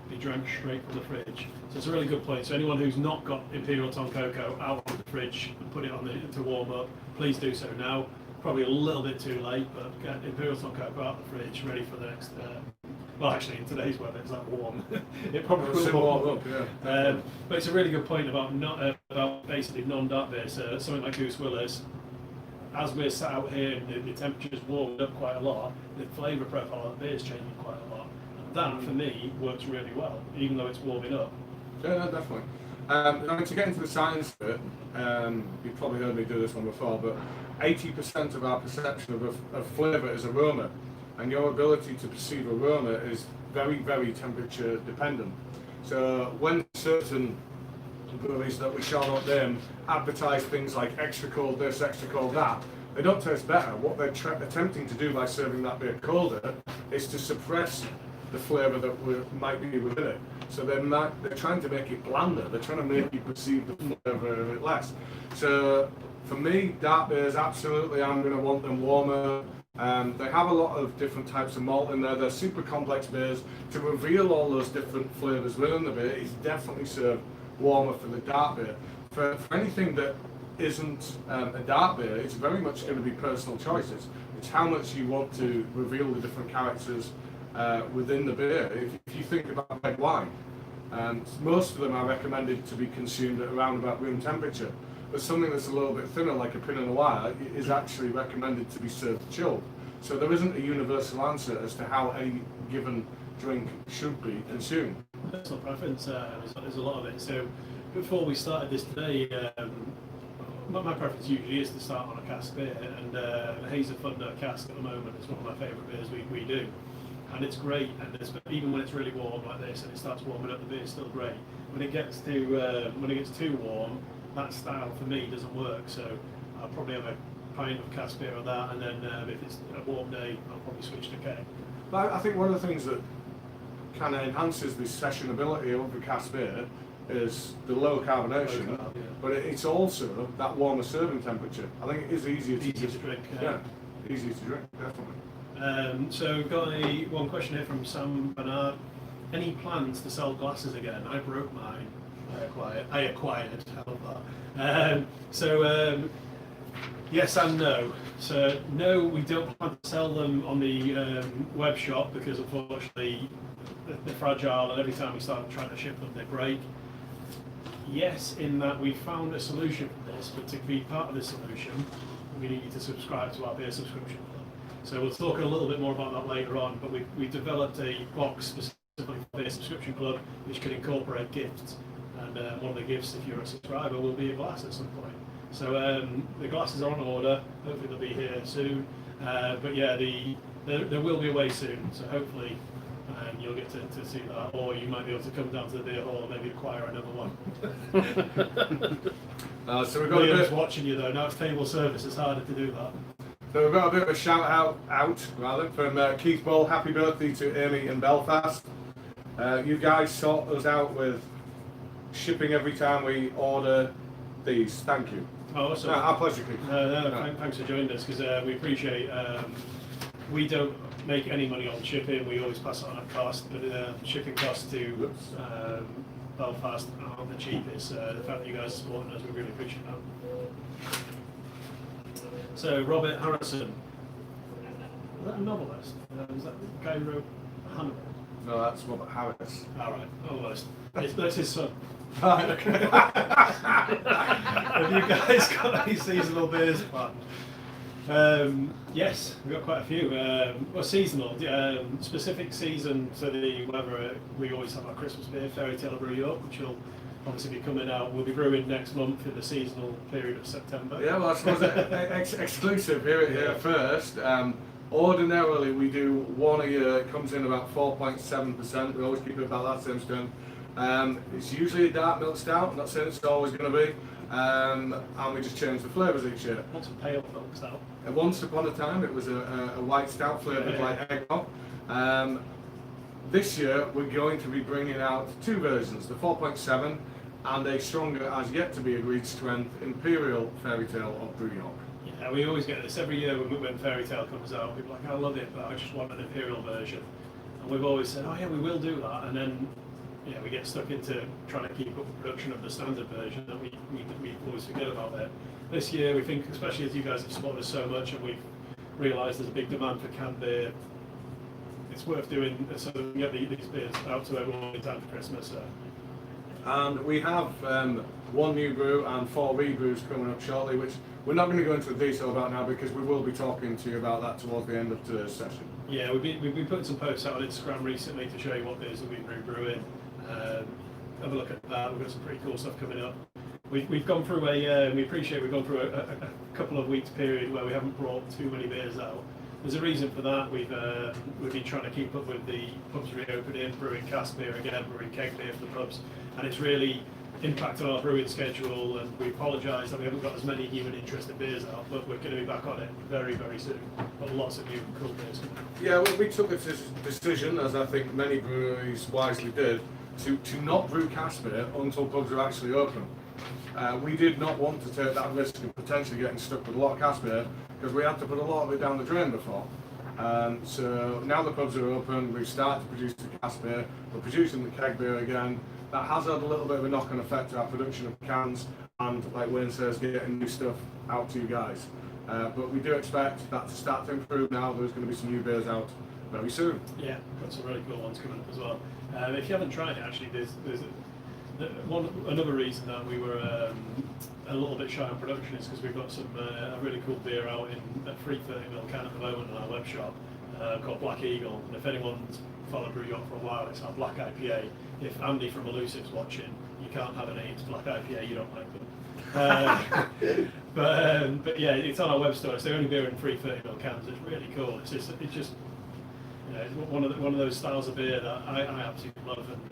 be drank straight from the fridge? So it's a really good point. So anyone who's not got Imperial Tonkoko out of the fridge and put it on to warm up, please do so now. Probably a little bit too late, but get Imperial Tonkoko out of the fridge, ready for the next. Well, actually, in today's weather, it's that warm. It probably will warm up. Yeah. But it's a really good point about about basically non-dark beers. Something like Goose Willis. As we're sat out here, the temperature's warmed up quite a lot. The flavour profile of the beer is changing quite a lot. And that, for me, works really well, even though it's warming up. Yeah, no, definitely. I mean, to get into the science of it, you've probably heard me do this one before, but 80% of our perception of flavour is aroma, and your ability to perceive aroma is very, very temperature dependent. So when certain breweries that we shall not name advertise things like extra cold this, extra cold that, they don't taste better. What they're attempting to do by serving that beer colder is to suppress the flavour that might be within it. So they're trying to make it blander. They're trying to make you perceive the flavour a bit less. So for me, dark beers, absolutely, I'm going to want them warmer. They have a lot of different types of malt in there. They're super complex beers. To reveal all those different flavours within the beer is definitely served warmer for the dark beer. For anything that isn't a dark beer, it's very much going to be personal choices. It's how much you want to reveal the different characters within the beer. If you think about red wine, most of them are recommended to be consumed at around about room temperature. But something that's a little bit thinner, like a Pinot Noir, is actually recommended to be served chilled. So there isn't a universal answer as to how any given drink should be consumed. Personal preference, there's a lot of it. So before we started this today, my preference usually is to start on a cask beer, and the Hazer Thunder cask at the moment is one of my favourite beers we do. And it's great, and even when it's really warm like this and it starts warming up, the beer is still great. When it gets too warm, that style for me doesn't work. So I'll probably have a pint of cask beer of that, and then if it's a warm day, I'll probably switch to keg. But I think one of the things that kind of enhances the sessionability of the cask beer is the low carbonation, but it's also that warmer serving temperature. I think it is easier to drink. Yeah, easier to drink, definitely. So we've got one question here from Sam Bernard. Any plans to sell glasses again? I broke mine. I acquired. I love that. Yes and no. So no, we don't plan to sell them on the web shop because unfortunately they're fragile, and every time we start trying to ship them, they break. Yes, in that we found a solution for this, but to be part of this solution, we need you to subscribe to our beer subscription club. So we'll talk a little bit more about that later on, but we developed a box specifically for the beer subscription club, which can incorporate gifts. And one of the gifts, if you're a subscriber, will be a glass at some point. So the glasses are on order. Hopefully they'll be here soon. But yeah, there will be a way soon. So hopefully you'll get to see that, or you might be able to come down to the beer hall and maybe acquire another one. So we've got Liam's watching you though. Now it's table service. It's harder to do that. So we've got a bit of a shout out from Keith Ball. Happy birthday to Amy in Belfast. You guys sort us out with shipping every time we order these. Thank you. Oh, awesome. Our pleasure, Keith. Thanks for joining us, because we appreciate. We don't make any money on shipping. We always pass it on at cost, but shipping costs to Belfast aren't the cheapest. The fact that you guys are supporting us, we really appreciate that. So Robert Harrison, is that a novelist? Is that the guy who wrote Hannibal? No, that's Robert Harris. All right, novelist. That's his son. Right, okay. Have you guys got any seasonal beers planned? Yes, we've got quite a few. Well, seasonal, specific season to the weather. We always have our Christmas beer, Fairy Tale Brew York, which will obviously be coming out. We'll be brewing next month in the seasonal period of September. Yeah, well, I suppose exclusive here first. Ordinarily, we do one a year. It comes in about 4.7%. We always keep it about that same strength. It's usually a dark milk stout. I'm not saying it's always going to be. And we just change the flavours each year. What's a pale milk stout? Once upon a time, it was a white stout flavoured like eggnog. This year, we're going to be bringing out two versions: the 4.7 and a stronger, as yet to be agreed strength, Imperial Fairy Tale of Brew York. Yeah, we always get this every year when Fairy Tale comes out. People are like, I love it, but I just want an Imperial version. And we've always said, oh yeah, we will do that. And then we get stuck into trying to keep up with production of the standard version that we always forget about it. This year, we think, especially as you guys have supported us so much and we've realised there's a big demand for canned beer, it's worth doing so that we can get these beers out to everyone in time for Christmas. And we have one new brew and 4 rebrews coming up shortly, which we're not going to go into the detail about now because we will be talking to you about that towards the end of today's session. Yeah, we've been putting some posts out on Instagram recently to show you what beers that we've been brewing. Have a look at that. We've got some pretty cool stuff coming up. We've gone through we've gone through a couple of weeks period where we haven't brought too many beers out. There's a reason for that. We've been trying to keep up with the pubs reopening, brewing cask beer again, brewing keg beer for the pubs, and it's really impacted our brewing schedule. And we apologise that we haven't got as many human interested beers out, but we're going to be back on it very, very soon. Got lots of new cool beers coming out. Yeah, we took this decision, as I think many breweries wisely did, to not brew cask beer until pubs are actually open. We did not want to take that risk of potentially getting stuck with a lot of cask beer because we had to put a lot of it down the drain before. So now the pubs are open, we've started to produce the cask beer, we're producing the keg beer again. That has had a little bit of a knock-on effect to our production of cans and, like Wayne says, getting new stuff out to you guys. But we do expect that to start to improve now. There's going to be some new beers out very soon. Yeah, got some really cool ones coming up as well. If you haven't tried it, actually, there's another reason that we were a little bit shy on production is because we've got some a really cool beer out in a 330ml can at the moment on our web shop called Black Eagle. And if anyone's followed Brew York for a while, it's our Black IPA. If Andy from Elusive's watching, you can't have an 8 Black IPA, you don't like them. But yeah, it's on our web store. It's the only beer in 330ml cans. It's really cool. It's just it's one of those styles of beer that I absolutely love, and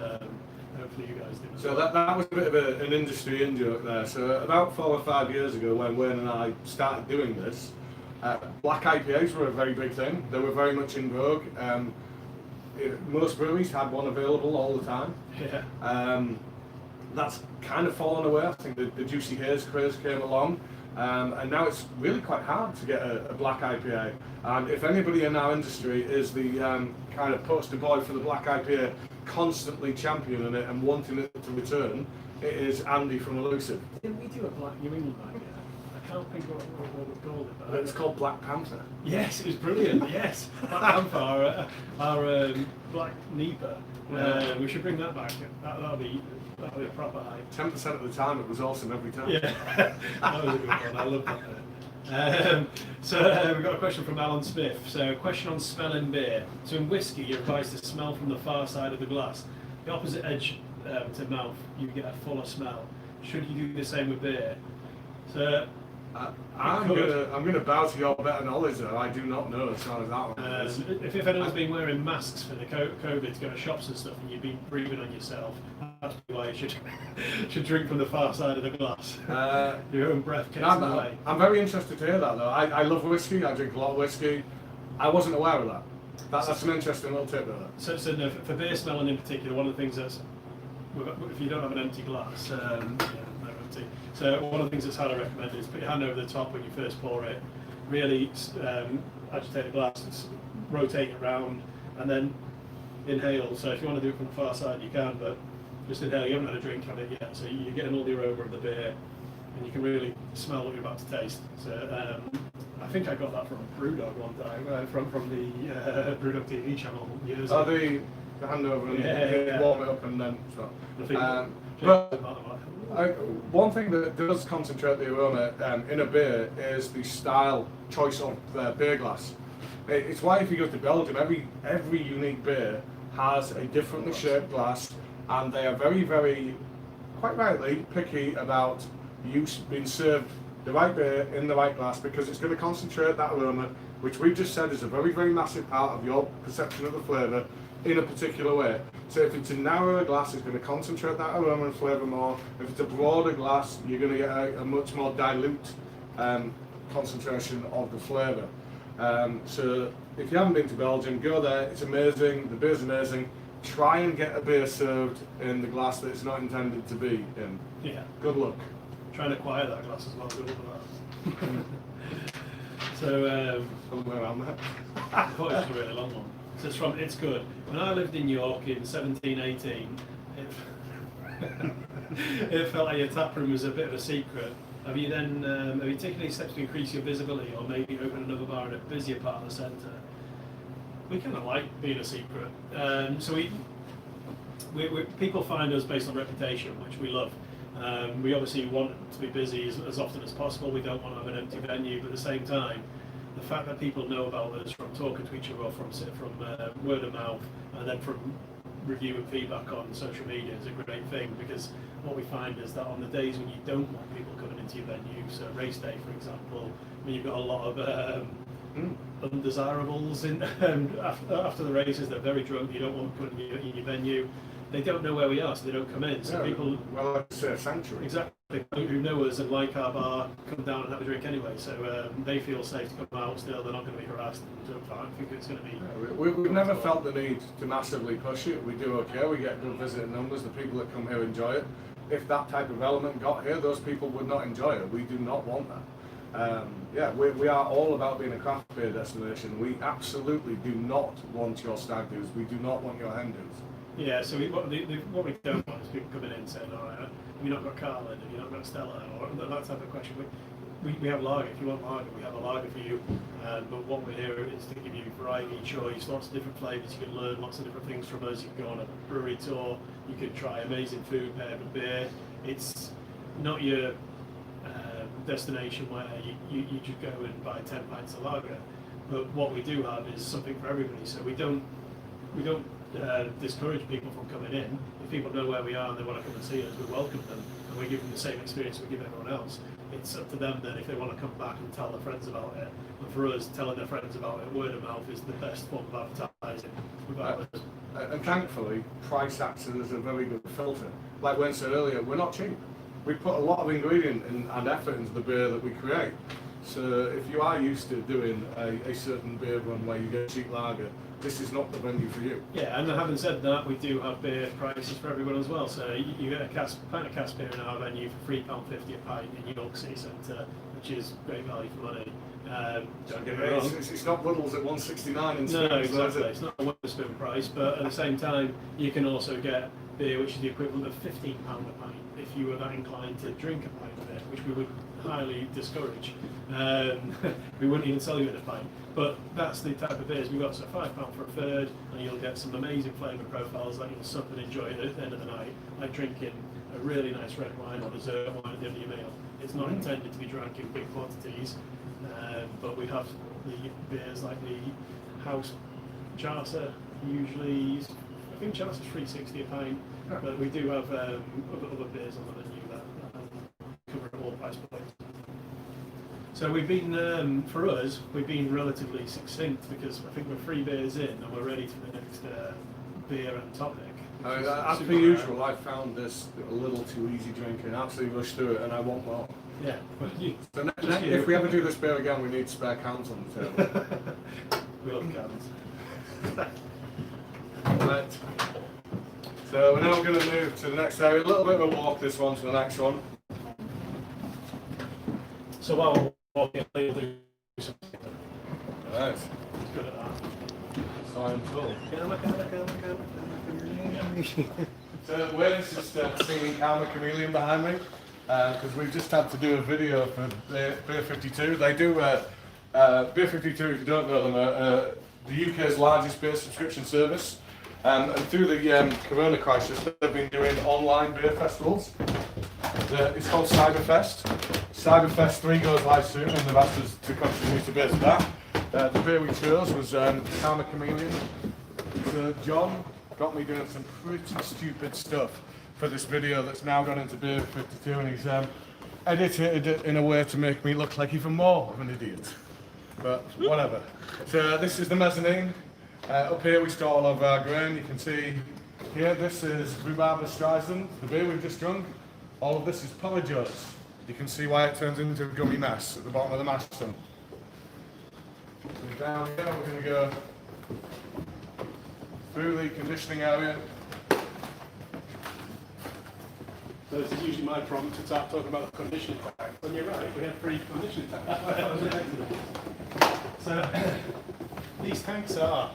hopefully you guys do. So that was a bit of an industry in-joke there. So about 4 or 5 years ago, when Wayne and I started doing this, black IPAs were a very big thing. They were very much in vogue. Most breweries had one available all the time. Yeah. That's kind of fallen away. I think the Juicy Haze craze came along. And now it's really quite hard to get a black IPA. And if anybody in our industry is the kind of poster boy for the black IPA, constantly championing it and wanting it to return, it is Andy from Elusive. Didn't we do a Black New England IPA? I can't think what we called it. But It's called Black Panther. yes, it was brilliant. Yes, Black Panther, our Black Nipa. We should bring that back. That'll be a proper hype. 10% of the time it was awesome every time. Yeah, that was a good one. I love that bit. So we've got a question from Alan Smith. So, question on smelling beer. So in whiskey, you're advised to smell from the far side of the glass. The opposite edge to mouth, you get a fuller smell. Should you do the same with beer? So I'm gonna bow to your better knowledge though. I do not know as far as that one is. If anyone's been wearing masks for the COVID to go to shops and stuff, and you've been breathing on yourself, that's why you should drink from the far side of the glass. Your own breath gets in the way. I'm very interested to hear that though. I love whiskey. I drink a lot of whiskey. I wasn't aware of that. That's an interesting little tip though. So no, for beer smelling in particular, one of the things that's, if you don't have an empty glass, no empty. So one of the things that's highly recommended is put your hand over the top when you first pour it, really agitate the glass, rotate it round, and then inhale. So if you want to do it from the far side, you can, but just inhale. You haven't had a drink of it yet, so you're getting all the aroma of the beer, and you can really smell what you're about to taste. So I think I got that from Brewdog one time, from the Brewdog TV channel years ago. The hand over and warm it up and then. So. One thing that does concentrate the aroma in a beer is the style choice of beer glass. It's why if you go to Belgium, every unique beer has a differently shaped glass, and they are very, very, quite rightly, picky about you being served the right beer in the right glass, because it's going to concentrate that aroma, which we've just said is a very, very massive part of your perception of the flavour, in a particular way. So if it's a narrower glass, it's going to concentrate that aroma and flavour more. If it's a broader glass, you're going to get a much more dilute concentration of the flavour. So if you haven't been to Belgium, go there. It's amazing. The beer's amazing. Try and get a beer served in the glass that it's not intended to be in. Yeah. Good luck. Try and acquire that glass as well. Good luck with that. So, Somewhere around there. I thought it was a really long one. So it's good. When I lived in York in 1718, it felt like your tap room was a bit of a secret. Have you taken any steps to increase your visibility, or maybe open another bar in a busier part of the centre? We kind of like being a secret. So we people find us based on reputation, which we love. We obviously want to be busy as often as possible. We don't want to have an empty venue, but at the same time, the fact that people know about us from talking to each other, or from word of mouth, and then from review and feedback on social media is a great thing, because what we find is that on the days when you don't want people coming into your venue, so race day for example, when you've got a lot of undesirables in after the races, they're very drunk, you don't want them putting you in your venue, they don't know where we are, so they don't come in. So people, well, I'd say a sanctuary. Exactly, who know us and like our bar, come down and have a drink anyway. So they feel safe to come out still. They're not going to be harassed. So I think it's going to be. We've never felt the need to massively push it. We do okay. We get good visitor numbers. The people that come here enjoy it. If that type of element got here, those people would not enjoy it. We do not want that. We are all about being a craft beer destination. We absolutely do not want your stag do's. We do not want your hen do's. Yeah, so what we don't want is people coming in saying, "Oh, have you not got Carlin? Have you not got Stella?" Or that type of question. We have lager. If you want lager, we have a lager for you. But what we're here is to give you variety, choice, lots of different flavours. You can learn lots of different things from us. You can go on a brewery tour. You can try amazing food paired with beer. It's not your destination where you just go and buy 10 pints of lager. But what we do have is something for everybody. So we don't discourage people from coming in. If people know where we are and they want to come and see us, we welcome them and we give them the same experience we give everyone else. It's up to them then if they want to come back and tell their friends about it. And for us, telling their friends about it, word of mouth is the best form of advertising. And thankfully, price acts as a very good filter. Like Wayne said earlier, we're not cheap. We put a lot of ingredient and effort into the beer that we create. So if you are used to doing a certain beer run where you get cheap lager, this is not the venue for you. Yeah, and having said that, we do have beer prices for everyone as well. So you get a pint of cask beer in our venue for £3.50 a pint in York City Centre, which is great value for money. Don't get me wrong. It's not Wuddles at $1.69 in No, exactly. It's not a Wetherspoon price, but at the same time, you can also get beer which is the equivalent of £15 a pint if you were that inclined to drink a pint of it, which we would highly discourage. We wouldn't even sell you in a pint. But that's the type of beers we've got. So £5 for a third, and you'll get some amazing flavour profiles that you'll sup and enjoy at the end of the night, like drinking a really nice red wine or dessert wine at the end of your meal. It's not intended to be drunk in big quantities, but we have the beers like the House Charter, usually, I think Charter's £3.60 a pint, but we do have other beers on the menu that cover all price points. So we've been, for us, we've been relatively succinct because I think we're 3 beers in and we're ready for the next beer and topic. As per usual, I found this a little too easy drinking. Absolutely rushed through it, and I want more. Yeah. So if we ever do this beer again, we need spare cans on the table. We love cans. Right. So we're now going to move to the next area. A little bit of a walk, this one to the next one. So while we're walking, we'll do something. Right. Good at that. So I'm full. So Willis is singing Karma Chameleon behind me, because we've just had to do a video for Beer 52. They do, Beer 52, if you don't know them, are the UK's largest beer subscription service. And through the Corona crisis, they've been doing online beer festivals. it's called Cyberfest. Cyberfest 3 goes live soon, and they've asked us to contribute a bit to that. The beer we chose was Karma Chameleon. So John got me doing some pretty stupid stuff for this video that's now gone into Beer 52, and he's edited it in a way to make me look like even more of an idiot. But whatever. So this is the mezzanine. Up here we store all of our grain. You can see here, this is Rhubarb Streisand, the beer we've just drunk. All of this is porridges. You can see why it turns into a gummy mess at the bottom of the mash tun. So down here we're going to go through the conditioning area. So this is usually my prompt to start talking about the conditioning tanks. And you're right, we have 3 conditioning tanks. So these tanks are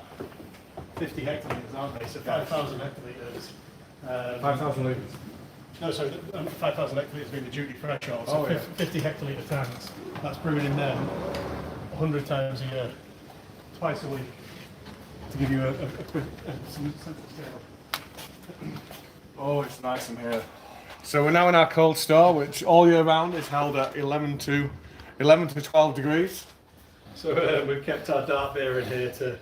50 hectolitres, aren't they? So 5,000 hectolitres. 5,000 litres. No, sorry, 5,000 hectolitres being the duty threshold. So Oh, yeah. 50 hectolitre tanks. That's brewing in them 100 times a year, twice a week, to give you some sense of scale. Oh, it's nice in here. So we're now in our cold store, which all year round is held at 11 to 12 degrees. So we've kept our dark beer in here to,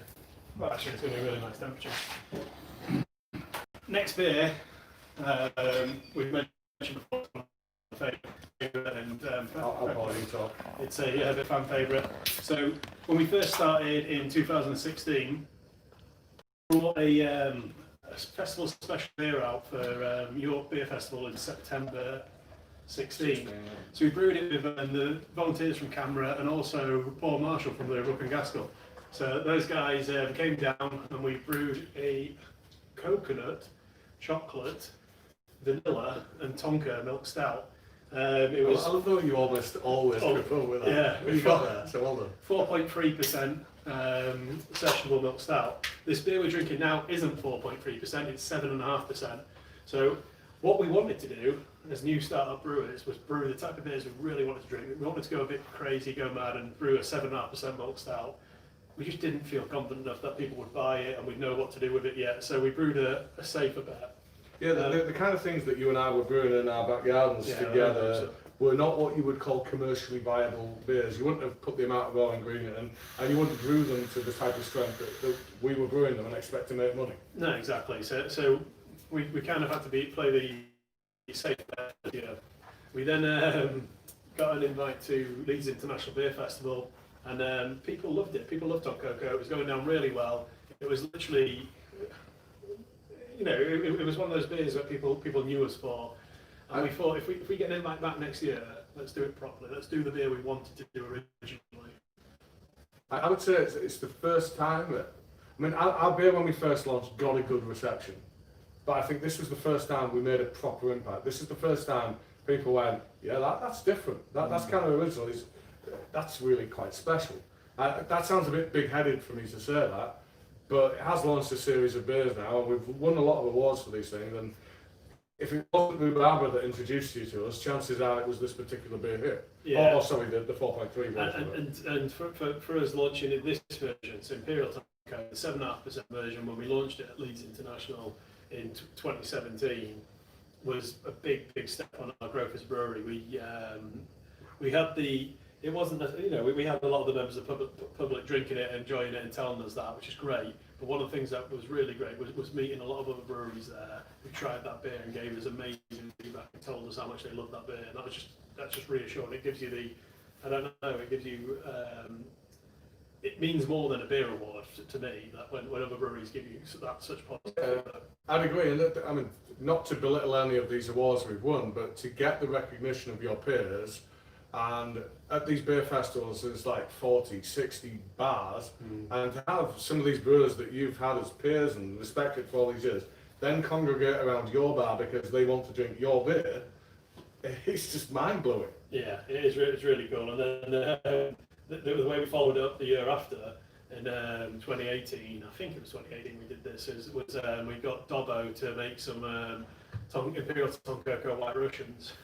well, actually it's going to be a really nice temperature. Next beer, we've mentioned before, and I'll let you talk. it's a bit fan favourite. So when we first started in 2016, we brought a festival special beer out for York Beer Festival in September 16. So we brewed it with the volunteers from Camera and also Paul Marshall from the Ruck and Gaskell. So those guys came down and we brewed a coconut, chocolate, vanilla and Tonka milk stout. It was I love how you almost always trip up with that. Yeah, we got there, so well done. 4.3% sessionable milk stout. This beer we're drinking now isn't 4.3%, it's 7.5%. So what we wanted to do as new startup brewers was brew the type of beers we really wanted to drink. We wanted to go a bit crazy, go mad and brew a 7.5% milk stout. We just didn't feel confident enough that people would buy it and we'd know what to do with it yet. So we brewed a safer bet. Yeah, the kind of things that you and I were brewing in our backyards together were not what you would call commercially viable beers. You wouldn't have put the amount of raw ingredient in, and you wouldn't brew them to the type of strength that we were brewing them and expect to make money. No, exactly. So we kind of had to play the safe bet. Yeah. We then got an invite to Leeds International Beer Festival, and people loved it. People loved Tonkoko. It was going down really well. It was literally, you know, it was one of those beers that people knew us for. And we thought, if we get an invite back next year, let's do it properly. Let's do the beer we wanted to do originally. I would say it's the first time that, I mean, our beer when we first launched got a good reception. But I think this was the first time we made a proper impact. This is the first time people went, yeah, that's different. That's kind of original. That's really quite special. That sounds a bit big-headed for me to say that, but it has launched a series of beers now, and we've won a lot of awards for these things. And if it wasn't Rhubarbra that introduced you to us, chances are it was this particular beer here. Yeah. Or sorry, the 4.3 version. And for us launching in this version, so Imperial Tonkoko, the 7.5% version, when we launched it at Leeds International in 2017, was a big step on our growth as a brewery. We had it wasn't, you know, we had a lot of the members of the public drinking it, enjoying it and telling us that, which is great. But one of the things that was really great was meeting a lot of other breweries there who tried that beer and gave us amazing feedback and told us how much they loved that beer. And that's just reassuring. It gives you it gives you, it means more than a beer award to me, that when other breweries give you such positive feedback. I'd agree, and I mean, not to belittle any of these awards we've won, but to get the recognition of your peers. And at these beer festivals, there's like 40, 60 bars, and to have some of these brewers that you've had as peers and respected for all these years, then congregate around your bar because they want to drink your beer, it's just mind-blowing. Yeah, it's really cool. And then the way we followed up the year after, in 2018, I think it was 2018 we did this, was we got Dobbo to make some Imperial Tonkoko White Russians.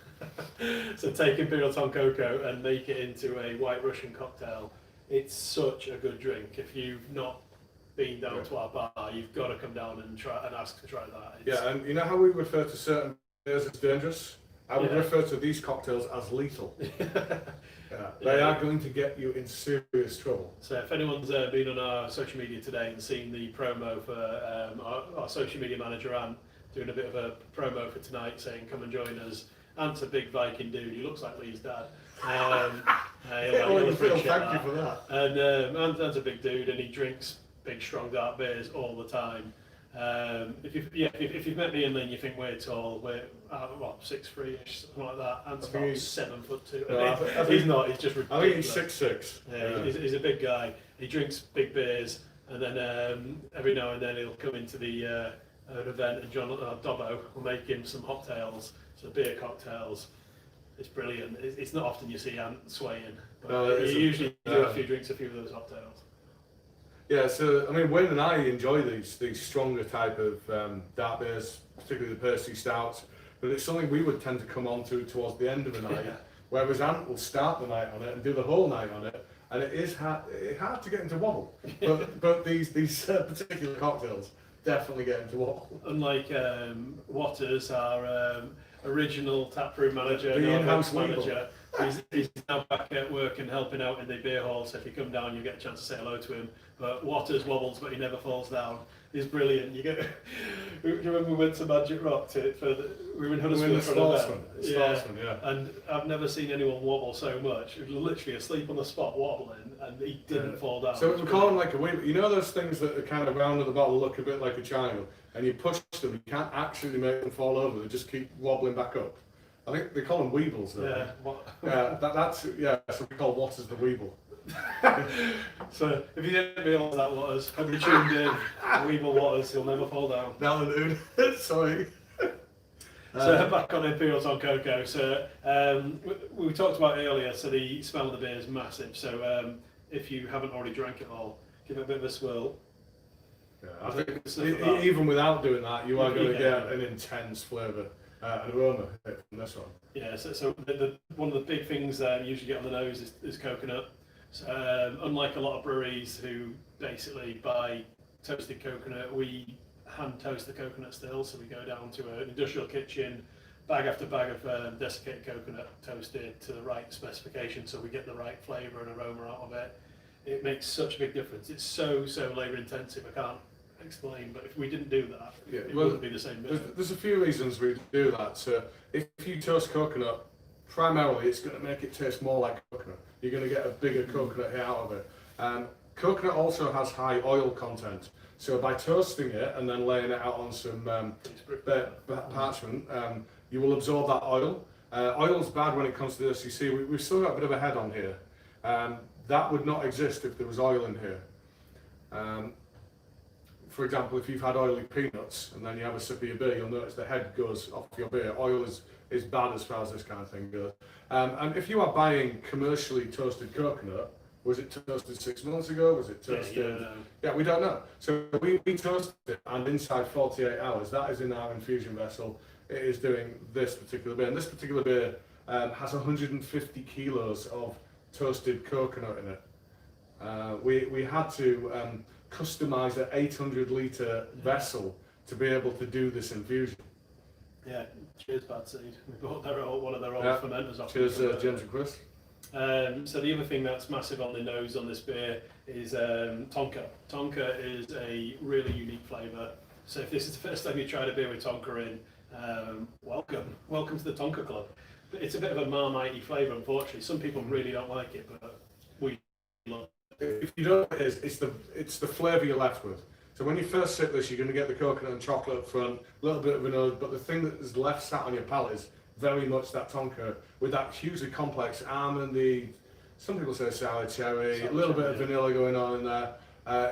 So take Imperial Tonkoko and make it into a White Russian cocktail. It's such a good drink. If you've not been down to our bar, you've got to come down and ask to try that. Yeah, and you know how we refer to certain beers as dangerous? I would refer to these cocktails as lethal. They are going to get you in serious trouble. So if anyone's been on our social media today and seen the promo for our social media manager, Ant, doing a bit of a promo for tonight, saying come and join us. Ant's a big Viking dude. He looks like Lee's dad. He'll appreciate thank you for that. And Ant's a big dude, and he drinks big, strong, dark beers all the time. If you've met me and then you think we're tall, we're 6'3", something like that. Ant's about 7'2". No, He's not. He's just ridiculous. I think he's 6'6". Yeah, he's a big guy. He drinks big beers, and then every now and then he'll come into the an event, and John Dobbo will make him some mocktails, so beer cocktails. It's brilliant. It's not often you see Ant swaying, but you usually do a few drinks, a few of those mocktails. Yeah, so I mean, Wayne and I enjoy these stronger type of dark beers, particularly the Percy Stouts, but it's something we would tend to come on to towards the end of the night, whereas Ant will start the night on it and do the whole night on it, and it is hard to get into wobble. But these particular cocktails definitely get into wobble. Unlike Waters, our original taproom manager, the in-house manager. He's now back at work and helping out in the beer hall, so if you come down you get a chance to say hello to him. But Waters wobbles but he never falls down. He's brilliant. Do you remember we went to Magic Rock we were in Huddersfield for an event? Yeah. And I've never seen anyone wobble so much. He was literally asleep on the spot wobbling and he didn't fall down. So we call them like a weeble. You know those things that are kind of round at the bottom, look a bit like a child, and you push them, you can't actually make them fall over, they just keep wobbling back up. I think they call them weebles though. So we call Waters the weeble. So if you didn't realise that, Waters, have you tuned in? Weeble Waters, he'll never fall down. Down the dude. Sorry. So back on Imperial Tonkoko. So we talked about earlier. So the smell of the beer is massive. So if you haven't already drank it all, give it a bit of a swirl. Yeah, I think even without doing that, you are going to get an intense flavour. An aroma from this one. Yeah, so one of the big things you usually get on the nose is coconut. So, unlike a lot of breweries who basically buy toasted coconut, we hand toast the coconut still. So we go down to an industrial kitchen, bag after bag of desiccated coconut toasted to the right specification, so we get the right flavour and aroma out of it. It makes such a big difference. It's so labour intensive. I can't explain, but if we didn't do that, it wouldn't be the same. There's a few reasons we do that. So if you toast coconut, primarily it's going to make it taste more like coconut. You're going to get a bigger coconut hit out of it. Coconut also has high oil content, so by toasting it and then laying it out on some parchment, you will absorb that oil. Oil's bad when it comes to this. You see, we've still got a bit of a head on here. That would not exist if there was oil in here. For example, if you've had oily peanuts and then you have a sip of your beer, you'll notice the head goes off your beer. Oil is bad as far as this kind of thing goes. And if you are buying commercially toasted coconut, was it toasted 6 months ago? Was it toasted? Yeah, we don't know. So we toasted it, and inside 48 hours, that is in our infusion vessel. It is doing this particular beer. And this particular beer has 150 kilos of toasted coconut in it. We had to customize an 800-litre vessel to be able to do this infusion. Yeah, cheers, Bad Seed. We bought one of their old fermenters off. Cheers, James and Chris. So the other thing that's massive on the nose on this beer is Tonka. Tonka is a really unique flavour. So if this is the first time you tried a beer with Tonka in, welcome to the Tonka Club. It's a bit of a Marmite-y flavour, unfortunately. Some people really don't like it, but we love it. If you don't, it's the flavour you're left with. So when you first sip this, you're going to get the coconut and chocolate up front, a little bit of vanilla, but the thing that is left sat on your palate is very much that Tonka with that hugely complex almondy, some people say sour cherry, a little bit of vanilla going on in there.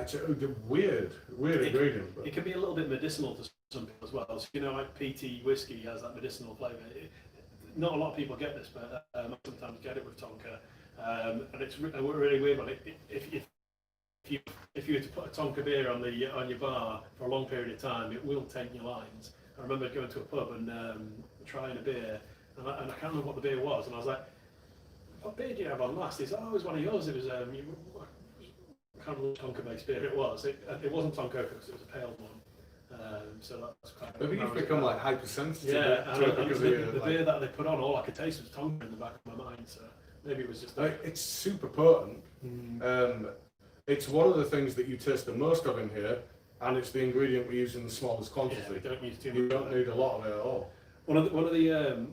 It's a weird ingredient. But. It can be a little bit medicinal to some people as well. So, you know, like PT whiskey has that medicinal flavour. Not a lot of people get this, but I sometimes get it with Tonka. And it's a really weird one. If you were to put a Tonka beer on your bar for a long period of time, it will taint your lines. I remember going to a pub and trying a beer, and I can't remember what the beer was, and I was like, "What beer do you have on last?" He said, "Oh, it was one of yours. It was I can't remember what Tonka-based beer it was. It wasn't Tonkoko because it was a pale one." So that's quite. Maybe you've become like hypersensitive Yeah, to it and because the beer that they put on, all I could taste was Tonka in the back of my mind. So maybe it was just. It's super potent. It's one of the things that you taste the most of in here, and it's the ingredient we use in the smallest quantity. Yeah, we don't use too much. You don't need a lot of it at all. One of the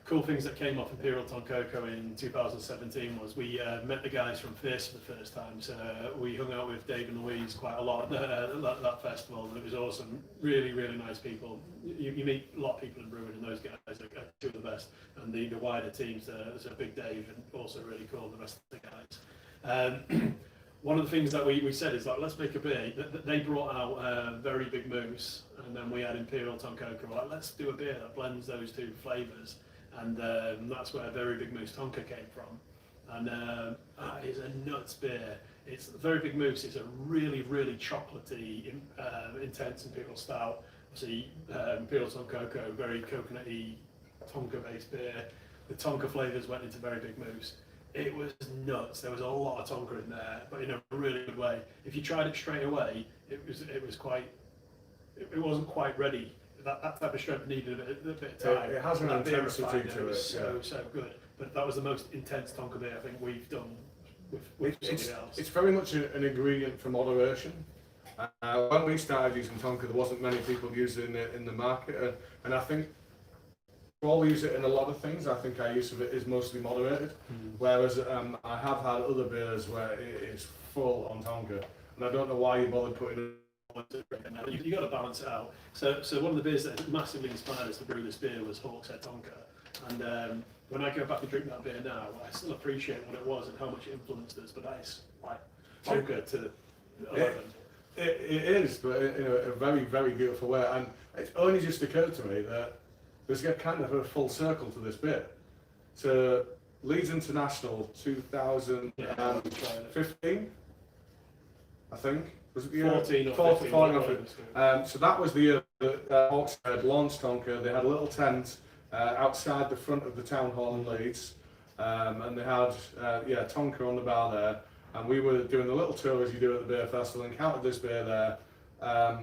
cool things that came off Imperial Tonkoko in 2017 was we met the guys from Fierce for the first time. So we hung out with Dave and Louise quite a lot at that festival, and it was awesome. Really, really nice people. You meet a lot of people in brewing, and those guys are two of the best. And the wider teams, there's a big Dave, and also really cool, the rest of the guys. One of the things that we said is like, let's make a beer. They brought out Very Big Moose, and then we had Imperial Tonkoko. Like, let's do a beer that blends those two flavours, and that's where Very Big Moose Tonka came from. And that is a nuts beer. It's Very Big Moose. It's a really, really chocolatey, intense Imperial Stout. Obviously, Imperial Tonkoko, very coconutty, Tonka-based beer. The Tonka flavours went into Very Big Moose. It was nuts. There was a lot of Tonka in there, but in a really good way. If you tried it straight away, it wasn't quite ready. That type of strength needed a bit of time. It has an intensity to it. So good. But that was the most intense Tonka beer I think we've done with something else. It's very much an ingredient for moderation. When we started using Tonka, there wasn't many people using it in the market, and I think while we use it in a lot of things, I think our use of it is mostly moderated. Whereas I have had other beers where it is full on Tonka, and I don't know why you bothered putting it. You got to balance it out. So one of the beers that massively inspired us to brew this beer was Hawk's Head Tonka. And when I go back and drink that beer now, I still appreciate what it was and how much it influenced us. But that is like Tonka to 11. It is, but in a very, very beautiful way. And it's only just occurred to me that there's kind of a full circle to this beer. So Leeds International 2015, I think. Was it the year? 14 or 15. 14 or 15. So that was the year that Hawk's Head launched Tonka. They had a little tent outside the front of the town hall in Leeds, and they had Tonka on the bar there. And we were doing the little tour as you do at the beer festival, encountered this beer there. I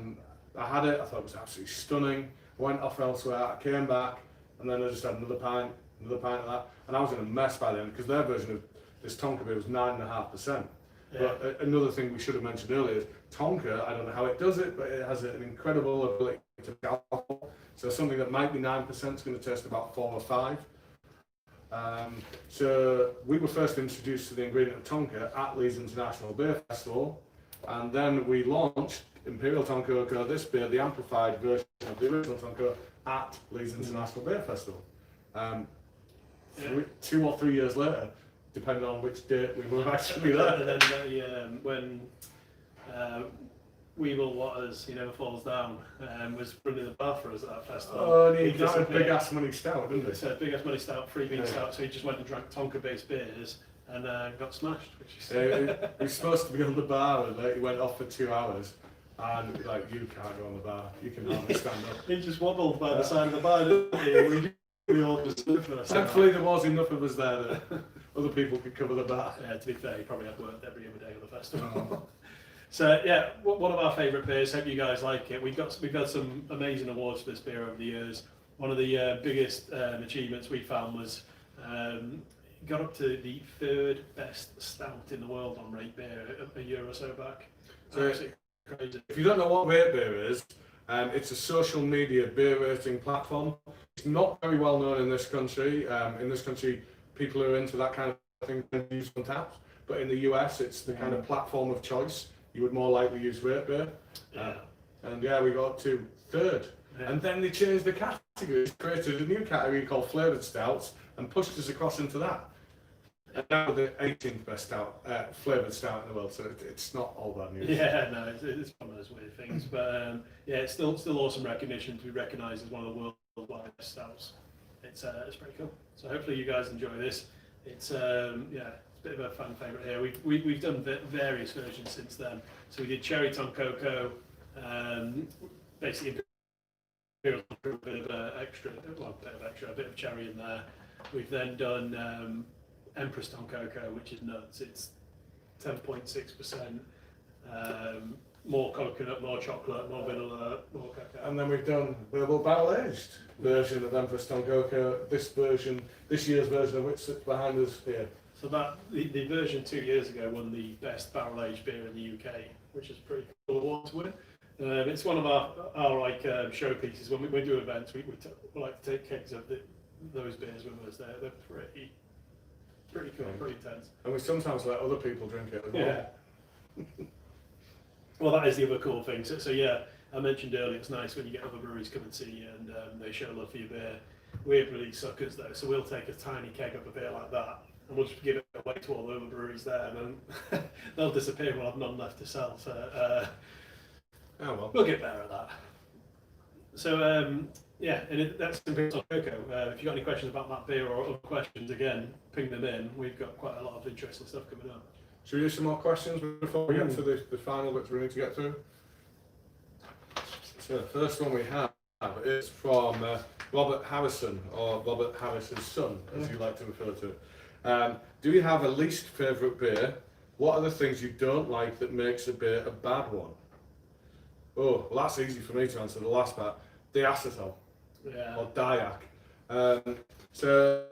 had it, I thought it was absolutely stunning. Went off elsewhere, I came back, and then I just had another pint of that. And I was in a mess by then, because their version of this Tonka beer was 9.5%. Yeah. But another thing we should have mentioned earlier is Tonka, I don't know how it does it, but it has an incredible ability to make alcohol. So something that might be 9% is going to taste about 4 or 5. So we were first introduced to the ingredient of Tonka at Leeds International Beer Festival, and then we launched Imperial Tonkoko, this beer, the amplified version of the original Tonkoko, at Leeds International Beer Festival. 2 or 3 years later, depending on which date we were actually there. And then when Weevil Waters, He Never Falls Down, was running the bar for us at that festival. Oh, and he got a big ass money stout, didn't he? So big ass money stout, free bean stout, so he just went and drank Tonka-based beers and got smashed. Which is he was supposed to be on the bar, and he went off for 2 hours. And like, you can't go on the bar, you can hardly stand up. He just wobbled by the side of the bar, didn't he? We all just stood for us. Thankfully, there was enough of us there that other people could cover the bar. To be fair, he probably had worked every other day of the festival. So yeah, one of our favourite beers. Hope you guys like it. We've had some amazing awards for this beer over the years. One of the biggest achievements we found was got up to the 3rd best stout in the world on Rate Beer a year or so back. So crazy. If you don't know what Rate Beer is, it's a social media beer rating platform. It's not very well known in this country. In this country, people who are into that kind of thing tend to use Untappd, but in the US, it's the kind of platform of choice. You would more likely use Rate Beer. And we got up to 3rd. Yeah. And then they changed the category, created a new category called flavoured stouts, and pushed us across into that. And now the 18th best stout, flavoured stout in the world, so it's not all bad news. Yeah, no, it's one of those weird things, but it's still awesome recognition to be recognised as one of the world's best stouts. It's pretty cool. So hopefully you guys enjoy this. It's a bit of a fan favourite here. We've done various versions since then. So we did Cherry Tonkoko, basically a bit of cherry in there. We've then done Empress Tonkoko, which is nuts. It's 10.6%. more coconut, more chocolate, more vanilla, more cacao. And then we've done the little barrel-aged version of Empress Tonkoko. This year's version of which sits behind us here. So that the version 2 years ago won the best barrel-aged beer in the UK, which is a pretty cool award to win. It's one of our like showpieces. When we do events, we like to take kegs of those beers with us. They're pretty cool, pretty intense. And we sometimes let other people drink it as well. Yeah. Well, that is the other cool thing. So yeah, I mentioned earlier, it's nice when you get other breweries come and see you and they show love for your beer. We're really suckers though, so we'll take a tiny keg of a beer like that and we'll just give it away to all the other breweries there, and then they'll disappear. We'll have none left to sell. So oh well, we'll get better at that. So yeah, and that's Imperial Tonkoko. If you've got any questions about that beer or other questions, again, ping them in. We've got quite a lot of interesting stuff coming up. Should we do some more questions before we get to the final bits we need to get through? So the first one we have is from Robert Harrison, or Robert Harris's son, as you like to refer to it. Do you have a least favourite beer? What are the things you don't like that makes a beer a bad one? Oh, well that's easy for me to answer, the last part. Diacetyl, or diac. So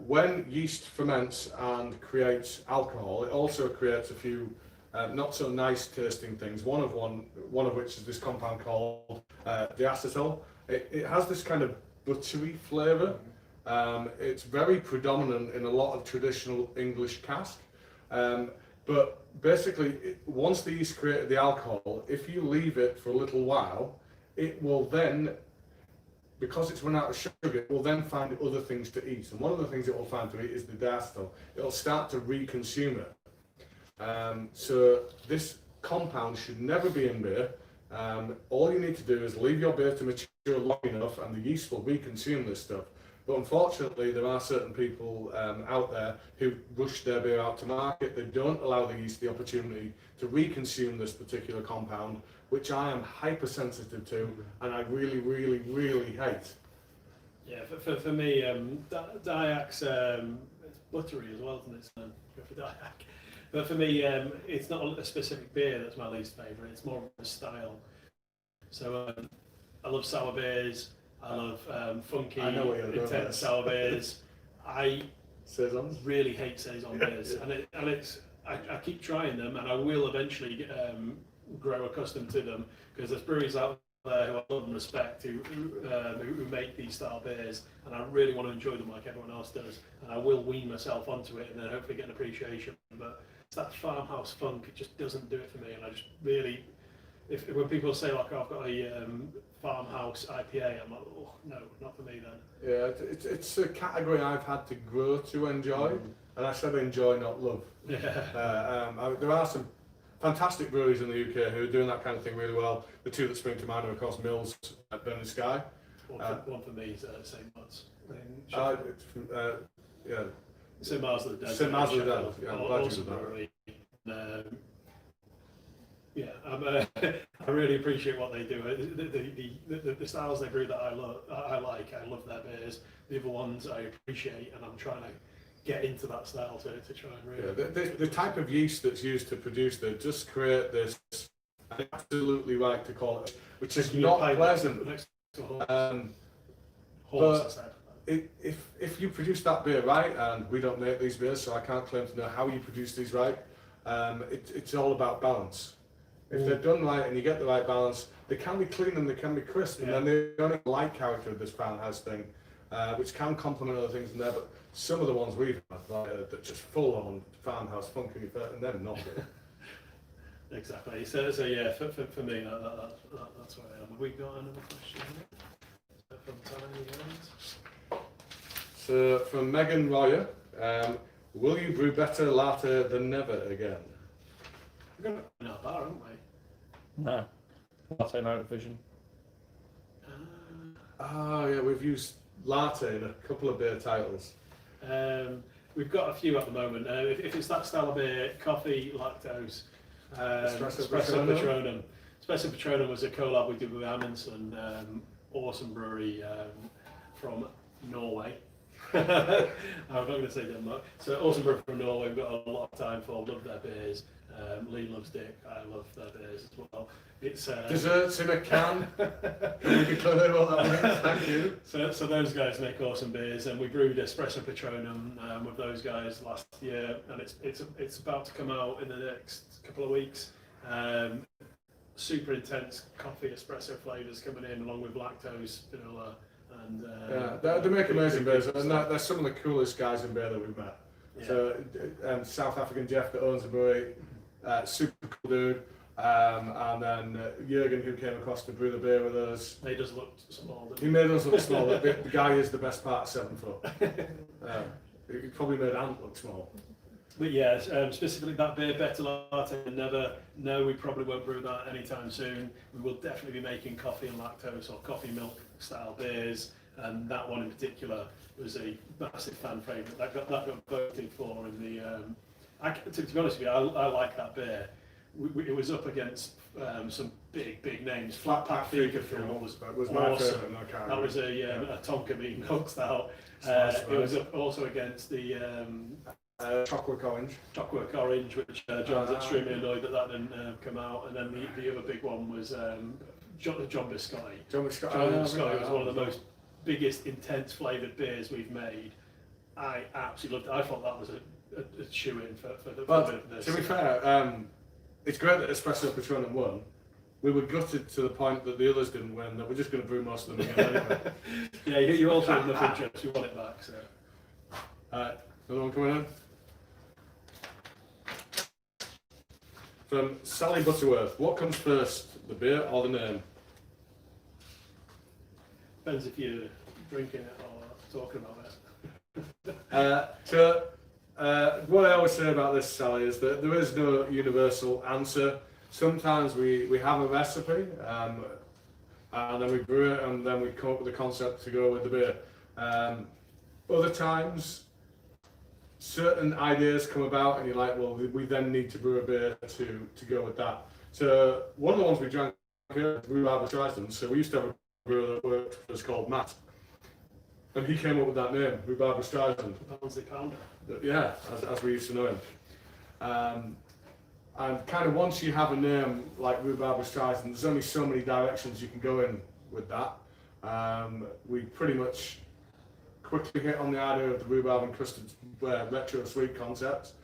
when yeast ferments and creates alcohol, it also creates a few not so nice tasting things. One of which is this compound called diacetyl. It has this kind of buttery flavour. It's very predominant in a lot of traditional English cask. But basically, once the yeast created the alcohol, if you leave it for a little while, it will then, because it's run out of sugar, it will then find other things to eat. And one of the things it will find to eat is the diacetyl. It'll start to reconsume it. So this compound should never be in beer. All you need to do is leave your beer to mature long enough and the yeast will reconsume this stuff. But unfortunately, there are certain people out there who rush their beer out to market. They don't allow the yeast the opportunity to reconsume this particular compound, which I am hypersensitive to, and I really, really, really hate. Yeah, for me, diac's it's buttery as well, isn't it? So go for diac. But for me, it's not a specific beer that's my least favourite. It's more of a style. So I love sour beers. I love funky, intense sour beers. I Saisons? really hate saison beers, and I keep trying them, and I will eventually grow accustomed to them, because there's breweries out there who I love and respect who make these style beers, and I really want to enjoy them like everyone else does, and I will wean myself onto it and then hopefully get an appreciation. But it's that farmhouse funk, it just doesn't do it for me, and I just really, when people say like, oh, I've got a farmhouse IPA, I'm like, oh no, not for me then. Yeah, it's a category I've had to grow to enjoy, and I said enjoy, not love. Yeah. There are some fantastic breweries in the UK who are doing that kind of thing really well. The two that spring to mind are, of course, Mills at Burning Sky. One for me is St. Mark's. Yeah. St. Mark's of the Dead. St. Mark's of the Dead. Yeah, I'm glad you did that. Brewery. Yeah, I really appreciate what they do. The styles they brew that I like. I love their beers. The other ones I appreciate, and I'm trying to get into that style to try and really. Yeah, the type of yeast that's used to produce them just create this. I'm absolutely right to call it, which is not pleasant. But if you produce that beer right, and we don't make these beers, so I can't claim to know how you produce these right. It's all about balance. If they're done right and you get the right balance, they can be clean and they can be crisp, and then the only light character of this farmhouse thing, which can complement other things in there. But some of the ones we've had that just full on farmhouse funky, and they're not good. Exactly. So yeah, for me, that's where I am. Have we got another question here? From Tiny? So from Megan Royer, will you brew better latte than never again? We're going to in our bar, aren't we? No. Latte Night Vision. Yeah, we've used latte in a couple of beer titles. We've got a few at the moment. If it's that style of beer, coffee, lactose, Espresso Patronum. Espresso Patronum was a collab we did with Amundsen, awesome brewery from Norway. I'm not going to say Denmark. So awesome brewery from Norway. We've got a lot time for, love their beers. Lee loves Dick, I love their beers as well. It's desserts in a can. Can we be clear what that means? Thank you. So those guys make awesome beers, and we brewed Espresso Patronum with those guys last year, and it's about to come out in the next couple of weeks. Super intense coffee espresso flavours coming in, along with lactose, vanilla, and they make amazing beers, and they're some of the coolest guys in beer that we've met. Yeah. So, South African Jeff that owns the brewery, super cool dude. And then Jürgen, who came across to brew the beer with us. They just looked small. He made us look small. The guy is the best part of 7 foot. He probably made Ant look small. But yeah, specifically that beer, Better Latte, we probably won't brew that anytime soon. We will definitely be making coffee and lactose or coffee milk style beers, and that one in particular was a massive fan favourite. That got voted for in the. To be honest with you, I like that beer. It was up against some big names. Flat Pack Figafil was my awesome. favourite. That was a Tonka bean milk stout. It was up also against the Chocolate Orange. Chocolate Orange, which John's extremely annoyed that didn't come out. And then the other big one was John Biscotti. John Biscotti. John Biscotti was one of the most biggest intense flavoured beers we've made. I absolutely loved it. I thought that was a shoe-in for this. To be fair, it's great that Espresso Patronum won. We were gutted to the point that the others didn't win, that we're just going to brew most of them again anyway. Yeah, you also had enough interest, you want it back. So. Another one coming in? From Sally Butterworth, what comes first, the beer or the name? Depends if you're drinking it or talking about it. What I always say about this, Sally, is that there is no universal answer. Sometimes we have a recipe, and then we brew it, and then we come up with a concept to go with the beer. Other times, certain ideas come about, and you're like, well, we then need to brew a beer to go with that. So one of the ones we drank here, Rhubarb Streisand. So we used to have a brewer that worked for us called Matt, and he came up with that name, Rhubarb Streisand. Pounder. Yeah, as we used to know him. And kind of once you have a name like Rhubarb Streisand, there's only so many directions you can go in with that. We pretty much quickly hit on the idea of the rhubarb encrusted retro sweet concept.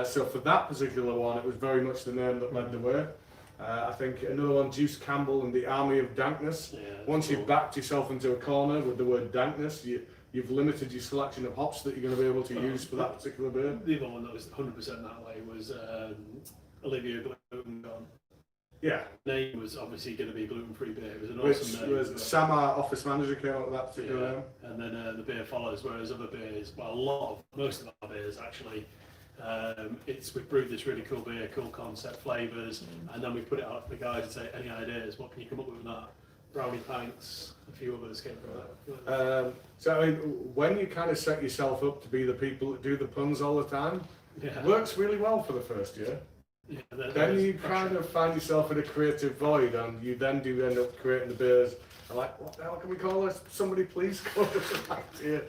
So for that particular one, it was very much the name that led the way. I think another one, Juice Campbell and the Army of Dankness. Yeah, once you've backed yourself into a corner with the word dankness, you've limited your selection of hops that you're going to be able to use for that particular beer. The other one that was 100% that way was Olivia Gluten. Yeah. The name was obviously going to be gluten-free beer. It was an awesome name. Was Sam, our office manager, came up with that particular name. And then the beer follows, whereas other beers, well, most of our beers actually, we brewed this really cool beer, cool concept, flavours, and then we put it out to the guys and say, any ideas? What can you come up with that? Brownie Pints, a few others came from that. So I mean, when you kind of set yourself up to be the people that do the puns all the time, it works really well for the first year. Yeah, then you kind of find yourself in a creative void, and you then do end up creating the beers. I'm like, what the hell can we call this? Somebody please call us back here.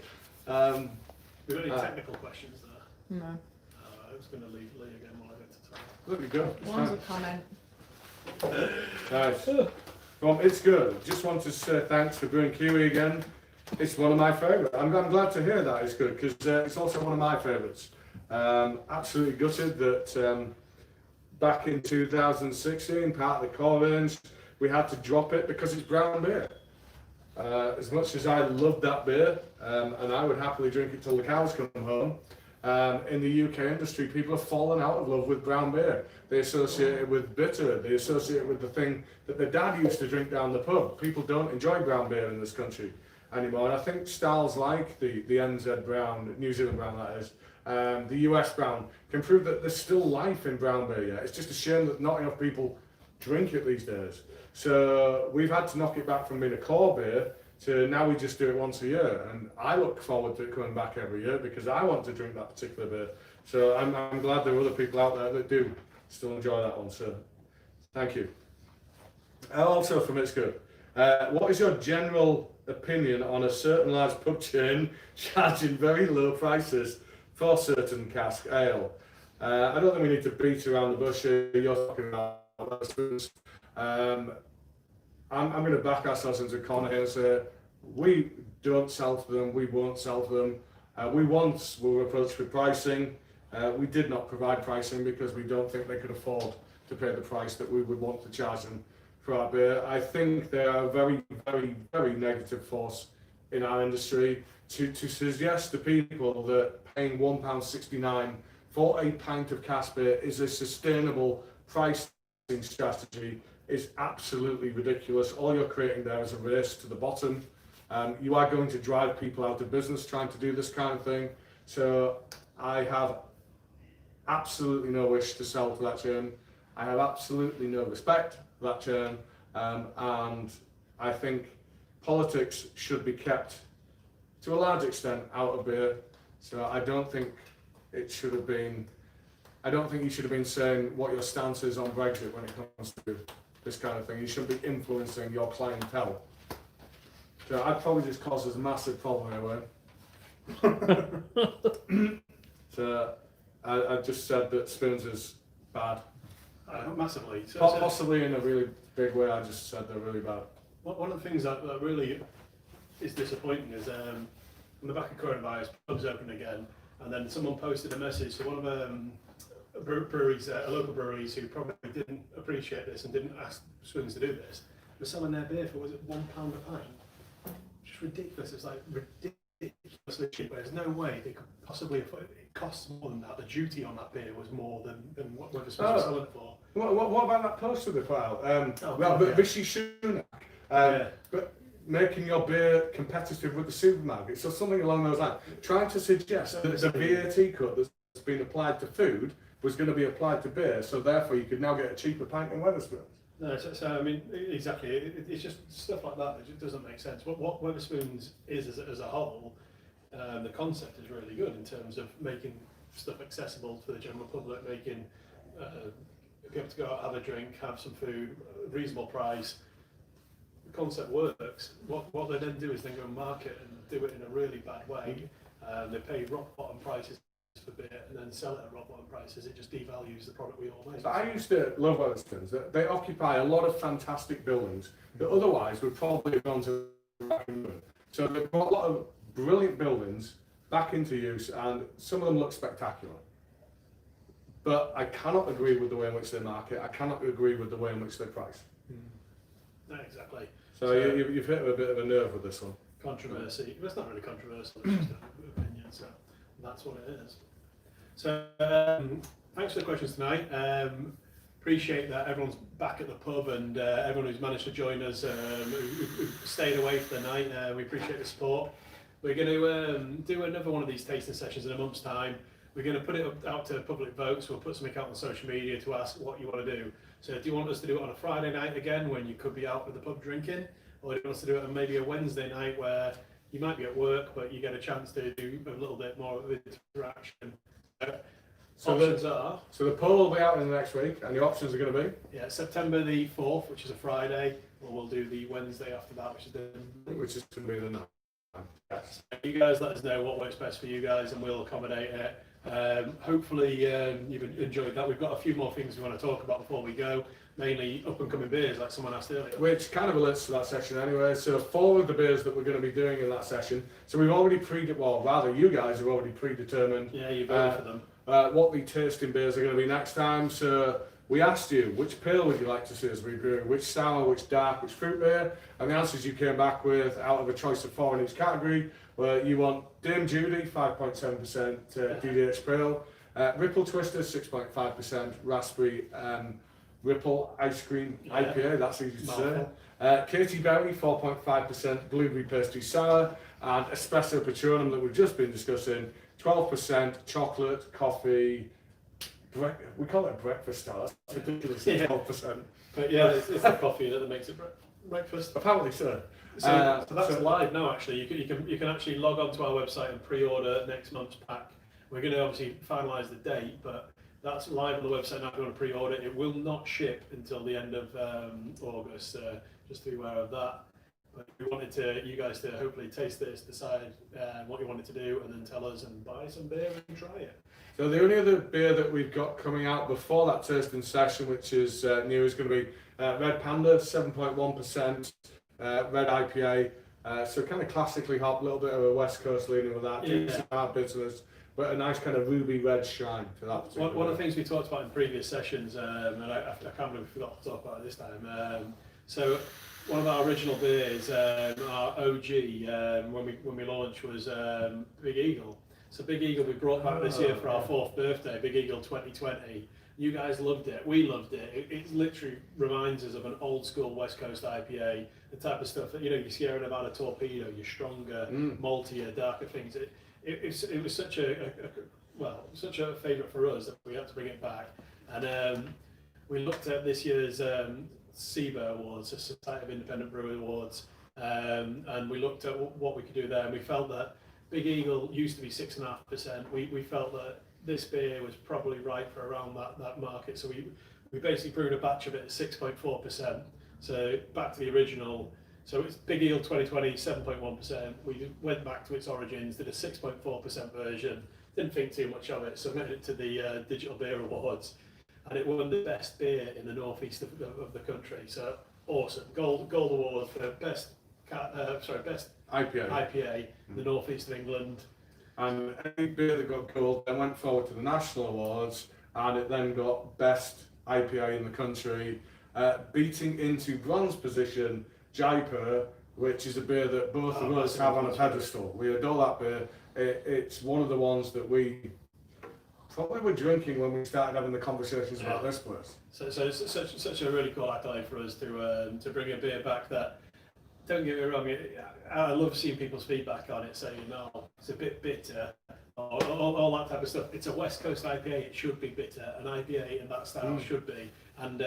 We've got any technical questions there? No. I was going to leave Lee again while I get to talk. Look, you go. One's a comment. Nice. Well, it's good. Just wanted to say thanks for brewing Kiwi again. It's one of my favourites. I'm glad to hear that it's good, because it's also one of my favourites. Absolutely gutted that back in 2016, part of the core range, we had to drop it because it's brown beer. As much as I loved that beer, and I would happily drink it till the cows come home, in the UK industry, people have fallen out of love with brown beer. They associate it with bitter, they associate it with the thing that their dad used to drink down the pub. People don't enjoy brown beer in this country anymore, and I think styles like the NZ brown, New Zealand brown that is, the US brown, can prove that there's still life in brown beer. Yeah? It's just a shame that not enough people drink it these days. So we've had to knock it back from being a core beer to now we just do it once a year, and I look forward to it coming back every year because I want to drink that particular beer. So I'm glad there are other people out there that do still enjoy that one. So thank you. Also from It's Good. What is your general opinion on a certain large pub chain charging very low prices for certain cask ale? I don't think we need to beat around the bush here. You're talking about Wetherspoons. I'm going to back ourselves into a corner here and say we don't sell to them, we won't sell to them. We once were approached with pricing. We did not provide pricing because we don't think they could afford to pay the price that we would want to charge them for our beer. I think they are a very, very, very negative force in our industry to suggest to people that paying £1.69 for a pint of cask beer is a sustainable pricing strategy is absolutely ridiculous. All you're creating there is a race to the bottom. You are going to drive people out of business trying to do this kind of thing. So I have absolutely no wish to sell to that chain. I have absolutely no respect for that chain. And I think politics should be kept to a large extent out of beer. So I don't think it should have been, I don't think you should have been saying what your stance is on Brexit when it comes to this kind of thing. You shouldn't be influencing your clientele. So I'd probably just cause us a massive problem anyway. So I just said that Spoons is bad. Massively. Possibly in a really big way, I just said they're really bad. One of the things that really is disappointing is on the back of coronavirus, pubs open again, and then someone posted a message to one of breweries, local breweries who probably didn't appreciate this and didn't ask Swings to do this, were selling their beer for, was it £1 a pint? Just ridiculous. It's like ridiculously cheap. There's no way they could possibly afford it. It costs more than that. The duty on that beer was more than what Wetherspoons was selling it for. What about that poster they put out? Rishi Sunak. But making your beer competitive with the supermarket, so something along those lines. Trying to suggest that the VAT cut that's been applied to food was going to be applied to beer, so therefore you could now get a cheaper pint in Wetherspoons. No, so I mean, exactly. It's just stuff like that that just doesn't make sense. What Wetherspoons is as a whole, the concept is really good in terms of making stuff accessible to the general public, making be able to go out, have a drink, have some food, reasonable price. The concept works. What they then do is then go and market and do it in a really bad way. They pay rock bottom prices for beer and then sell it at rock bottom prices. It just devalues the product we all make. So I used to love Wetherspoons. They occupy a lot of fantastic buildings that otherwise would probably have gone to ruin. So they've got a lot of brilliant buildings back into use, and some of them look spectacular. But I cannot agree with the way in which they market. I cannot agree with the way in which they price. No, exactly. So you've hit a bit of a nerve with this one. Controversy. Well, it's not really controversial, it's just an opinion, so that's what it is. So thanks for the questions tonight. Appreciate that everyone's back at the pub and everyone who's managed to join us, who stayed away for the night. We appreciate the support. We're going to do another one of these tasting sessions in a month's time. We're going to put it out to public votes. We'll put something out on social media to ask what you want to do. So do you want us to do it on a Friday night again when you could be out at the pub drinking? Or do you want us to do it on maybe a Wednesday night where you might be at work but you get a chance to do a little bit more of interaction? So the poll will be out in the next week, and the options are going to be? Yeah, September the 4th, which is a Friday, or we'll do the Wednesday after that, which is going to be the 9th. Yes. You guys let us know what works best for you guys and we'll accommodate it. Hopefully you've enjoyed that. We've got a few more things we want to talk about before we go, mainly up and coming beers like someone asked earlier. Which kind of relates to that section anyway. So 4 of the beers that we're going to be doing in that session. So we've already you guys have already predetermined you voted for them. What the tasting beers are going to be next time. So we asked you, which pale would you like to see us rebrewing? Which sour, which dark, which fruit beer? And the answers you came back with, out of a choice of 4 in each category, were you want Dame Judy, 5.7% DDH pale, Ripple Twister, 6.5% raspberry Ripple ice cream IPA, that's easy to say. Katy Berry, 4.5% blueberry pastry sour, and Espresso Patronum that we've just been discussing, 12% chocolate, coffee. We call it breakfast style. That's ridiculous. 12%. But yeah, it's the coffee that makes it breakfast. Apparently so. So that's live now. Actually, you can actually log on to our website and pre-order next month's pack. We're going to obviously finalise the date, but that's live on the website now. If you want to pre-order, it will not ship until the end of August. Just to be aware of that. But we wanted you guys to hopefully taste this, decide what you wanted to do, and then tell us and buy some beer and try it. So the only other beer that we've got coming out before that tasting session, which is new, is going to be Red Panda, 7.1%, red IPA. So kind of classically hop, a little bit of a West Coast leaning with that, some hard bitterness, but a nice kind of ruby red shine to that. One of the things we talked about in previous sessions, and I can't remember if we forgot to talk about it this time. So one of our original beers, our OG, when we launched, was Big Eagle. So Big Eagle we brought back this year for our 4th birthday, Big Eagle 2020. You guys loved it, we loved it. It literally reminds us of an old school West Coast IPA, the type of stuff that, you're scaring about a torpedo, your stronger, maltier, darker things. It was such a favourite for us that we had to bring it back. And we looked at this year's SIBA Awards, the Society of Independent Brewers Awards, and we looked at what we could do there, and we felt that Big Eagle used to be 6.5%. We felt that this beer was probably right for around that market, so we basically brewed a batch of it at 6.4%. So back to the original. So it's Big Eagle 2020, 7.1%. We went back to its origins, did a 6.4% version, didn't think too much of it, submitted it to the Digital Beer Awards, and it won the best beer in the northeast of the country. So awesome, gold award for best IPA in the northeast of England. And any beer that got gold then went forward to the national awards, and it then got best IPA in the country, beating into bronze position Jaipur, which is a beer that both of us have on a pedestal. We adore that beer. It's one of the ones that we probably were drinking when we started having the conversations about this place. So it's such a really cool accolade for us to bring a beer back that, don't get me wrong, I love seeing people's feedback on it, saying, no, it's a bit bitter, all that type of stuff. It's a West Coast IPA, it should be bitter. An IPA in that style should be. And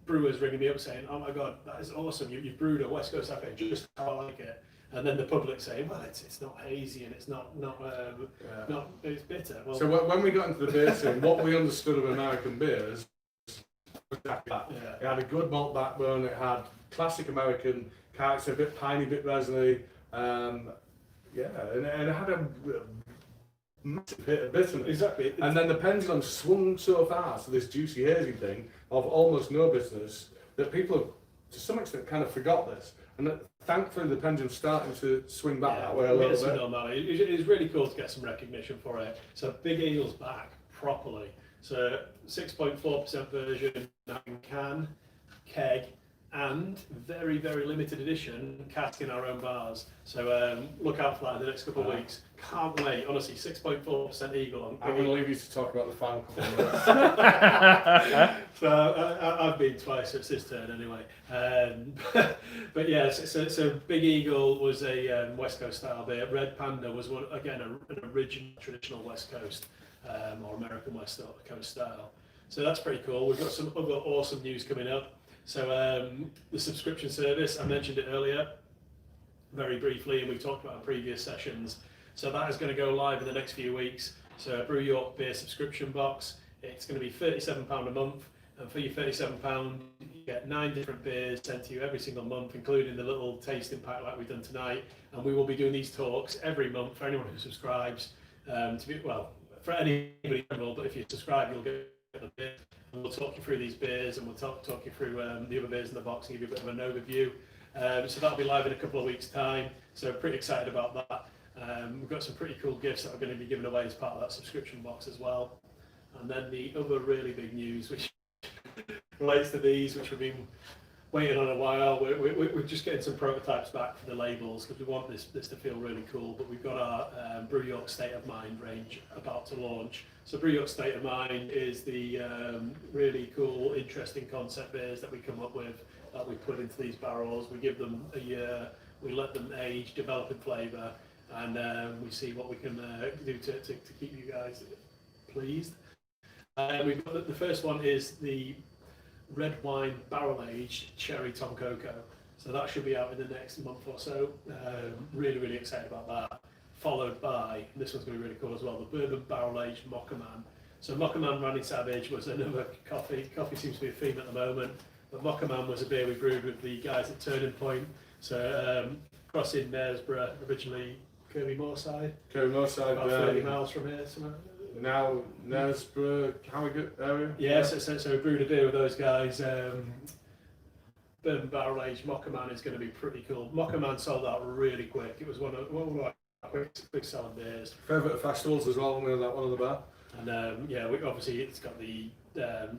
brewers ringing me up saying, oh my God, that is awesome, you've brewed a West Coast IPA just how I like it. And then the public saying, well, it's not hazy and it's not it's bitter. Well, so when we got into the beer scene, what we understood of American beers was exactly that. It had a good malt backbone, it had classic American character, a bit piney, a bit resiny, and it had a massive hit of bitterness. Exactly. And then the pendulum swung so fast to this juicy hazy thing of almost no bitterness that people have, to some extent, kind of forgot this. And thankfully the pendulum's starting to swing back that way a little bit. It is really cool to get some recognition for it. So Big Eagle's back properly. So 6.4% version in can, keg, and very, very limited edition cask in our own bars. So look out for that in the next couple of weeks. Can't wait, honestly, 6.4% Eagle. I'm going to leave you to talk about the final couple of minutes. So I've been twice, so it's his turn anyway. But yeah, so Big Eagle was a West Coast style beer. Red Panda was an original traditional West Coast or American West Coast style. So that's pretty cool. We've got some other awesome news coming up. So the subscription service, I mentioned it earlier, very briefly, and we've talked about in previous sessions. So that is going to go live in the next few weeks. So a Brew York beer subscription box, it's going to be £37 a month, and for your £37 you get 9 different beers sent to you every single month, including the little tasting pack like we've done tonight. And we will be doing these talks every month for anyone who subscribes, for anybody in general, but if you subscribe you'll get the beer. And we'll talk you through these beers, and we'll talk you through the other beers in the box and give you a bit of an overview. So that'll be live in a couple of weeks' time. So pretty excited about that. We've got some pretty cool gifts that are going to be given away as part of that subscription box as well. And then the other really big news, which relates to these, which we've been waiting on a while, we're just getting some prototypes back for the labels because we want this to feel really cool. But we've got our Brew York State of Mind range about to launch. So Brew York State of Mind is the really cool, interesting concept beers that we come up with that we put into these barrels. We give them a year, we let them age, develop in flavour, and we see what we can do to keep you guys pleased. We've got the first one is the red wine barrel aged cherry Tonkoko. So that should be out in the next month or so. Really, really excited about that. Followed by, and this one's going to be really cool as well, the bourbon barrel aged Mockerman. So Mockerman Randy Savage was another coffee. Coffee seems to be a theme at the moment, but Mockerman was a beer we brewed with the guys at Turning Point. So crossing Knaresborough, originally Kirby Moorside, Kirby Moorside, about 30 miles from here. Somewhere. now Knaresborough, Harrogate area. Yeah, so we brewed a beer with those guys. Bourbon barrel aged Mockerman is going to be pretty cool. Mockerman sold out really quick. It was one of our quick selling beers. Favourite festivals as well, when we had that one on the bar. And obviously it's got the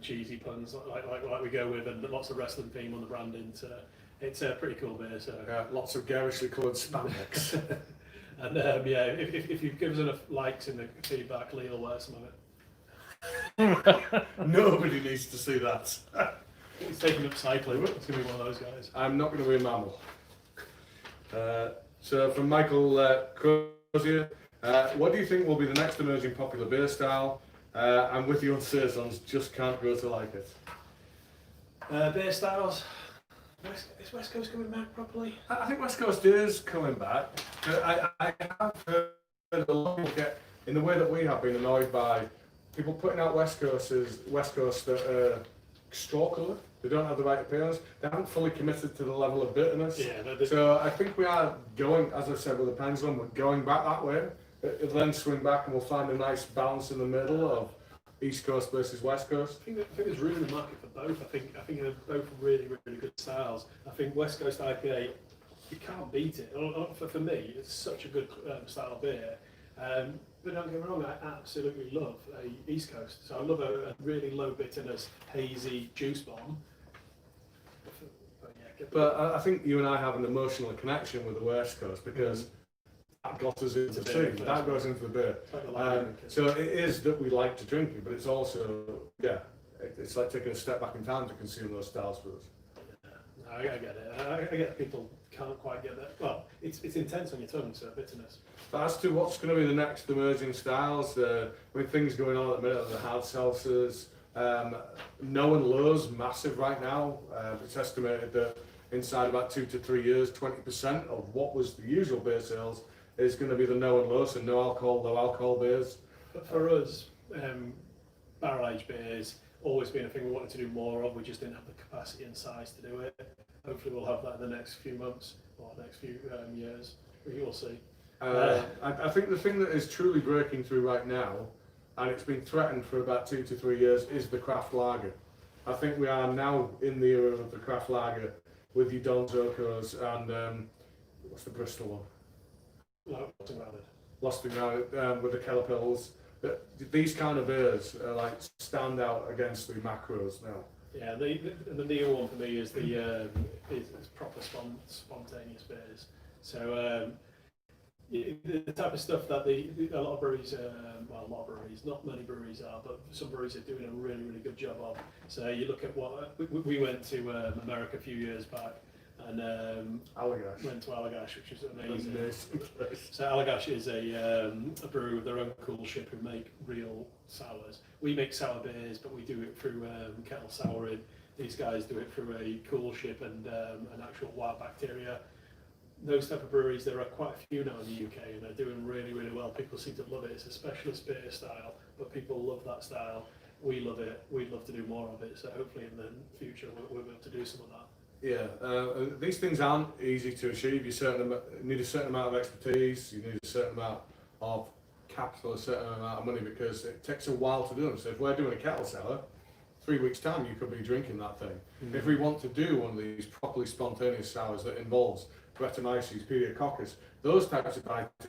cheesy puns like we go with, and lots of wrestling theme on the branding. So it's a pretty cool beer. So Yeah, lots of garishly coloured spandex. and if you give us enough likes in the feedback, Lee will wear some of it. Nobody needs to see that. He's taking up cycling. It's going to be one of those guys. I'm not going to be a mammal. So from Michael Crozier, what do you think will be the next emerging popular beer style? And with your saisons, just can't grow to like it. Beer styles. Is West Coast coming back properly? I think West Coast is coming back. I have heard a lot of people get, in the way that we have been annoyed by people putting out West Coast that are straw colour. They don't have the right appearance. They haven't fully committed to the level of bitterness. Yeah, So I think we are going, as I said with the pendulum, we're going back that way. It'll then swing back and we'll find a nice balance in the middle of East Coast versus West Coast. I think there's room in the market for both. I think they're both really good styles. I think West Coast IPA, you can't beat it. For me, it's such a good style of beer. But don't get me wrong, I absolutely love a East Coast. So I love a really low bitterness, hazy juice bomb. But I think you and I have an emotional connection with the West Coast because that got us into the tea. That goes into the beer. So it is that we like to drink it, but it's also, it's like taking a step back in time to consume those styles for us. I get it. I get people can't quite get that. Well, it's intense on your tongue, so bitterness. But as to what's going to be the next emerging styles, with things going on at the minute, the hard seltzers, no and low's massive right now. It's estimated that inside about 2 to 3 years, 20% of what was the usual beer sales is going to be the no and low, so no alcohol, low alcohol beers. But for us, barrel aged beers always been a thing we wanted to do more of. We just didn't have the capacity and size to do it. Hopefully, we'll have that in the next few months or next few years. We'll see. I think the thing that is truly breaking through right now, and it's been threatened for about 2 to 3 years, is the craft lager. I think we are now in the era of the craft lager with your Tonkokos and what's the Bristol one? Lost and Grounded with the Kellepils. These kind of beers are like stand out against the macros now. Yeah, the new one for me is the is proper spontaneous beers. So the type of stuff that a lot of breweries, not many breweries are, but some breweries are doing a really good job of. So you look at what we went to America a few years back, and went to Allagash, which is amazing. So Allagash is a brewery with their own cool ship who make real sours. We make sour beers, but we do it through kettle souring. These guys do it through a cool ship and an actual wild bacteria. Those type of breweries, there are quite a few now in the UK, and they're doing really well. People seem to love it. It's a specialist beer style, but people love that style. We love it. We'd love to do more of it. So hopefully in the future we'll be able to do some of that. Yeah, these things aren't easy to achieve. You need a certain amount of expertise, you need a certain amount of capital, a certain amount of money, because it takes a while to do them. So if we're doing a kettle sour, 3 weeks time you could be drinking that thing. Mm-hmm. If we want to do one of these properly spontaneous sours that involves Brettanomyces, Pediococcus, those types of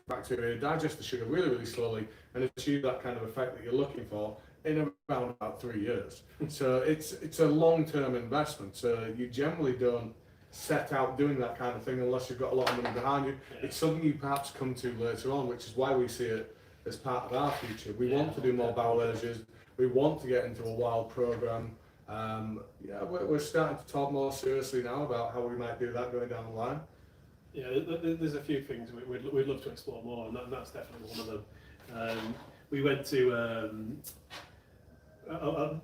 bacteria digest the sugar really slowly and achieve that kind of effect that you're looking for in around about 3 years. So it's a long-term investment. So you generally don't set out doing that kind of thing unless you've got a lot of money behind you. Yeah. It's something you perhaps come to later on, which is why we see it as part of our future. We want to do more barrel ages. We want to get into a wild program. We're starting to talk more seriously now about how we might do that going down the line. Yeah, there's a few things we'd love to explore more, and that's definitely one of them. We went to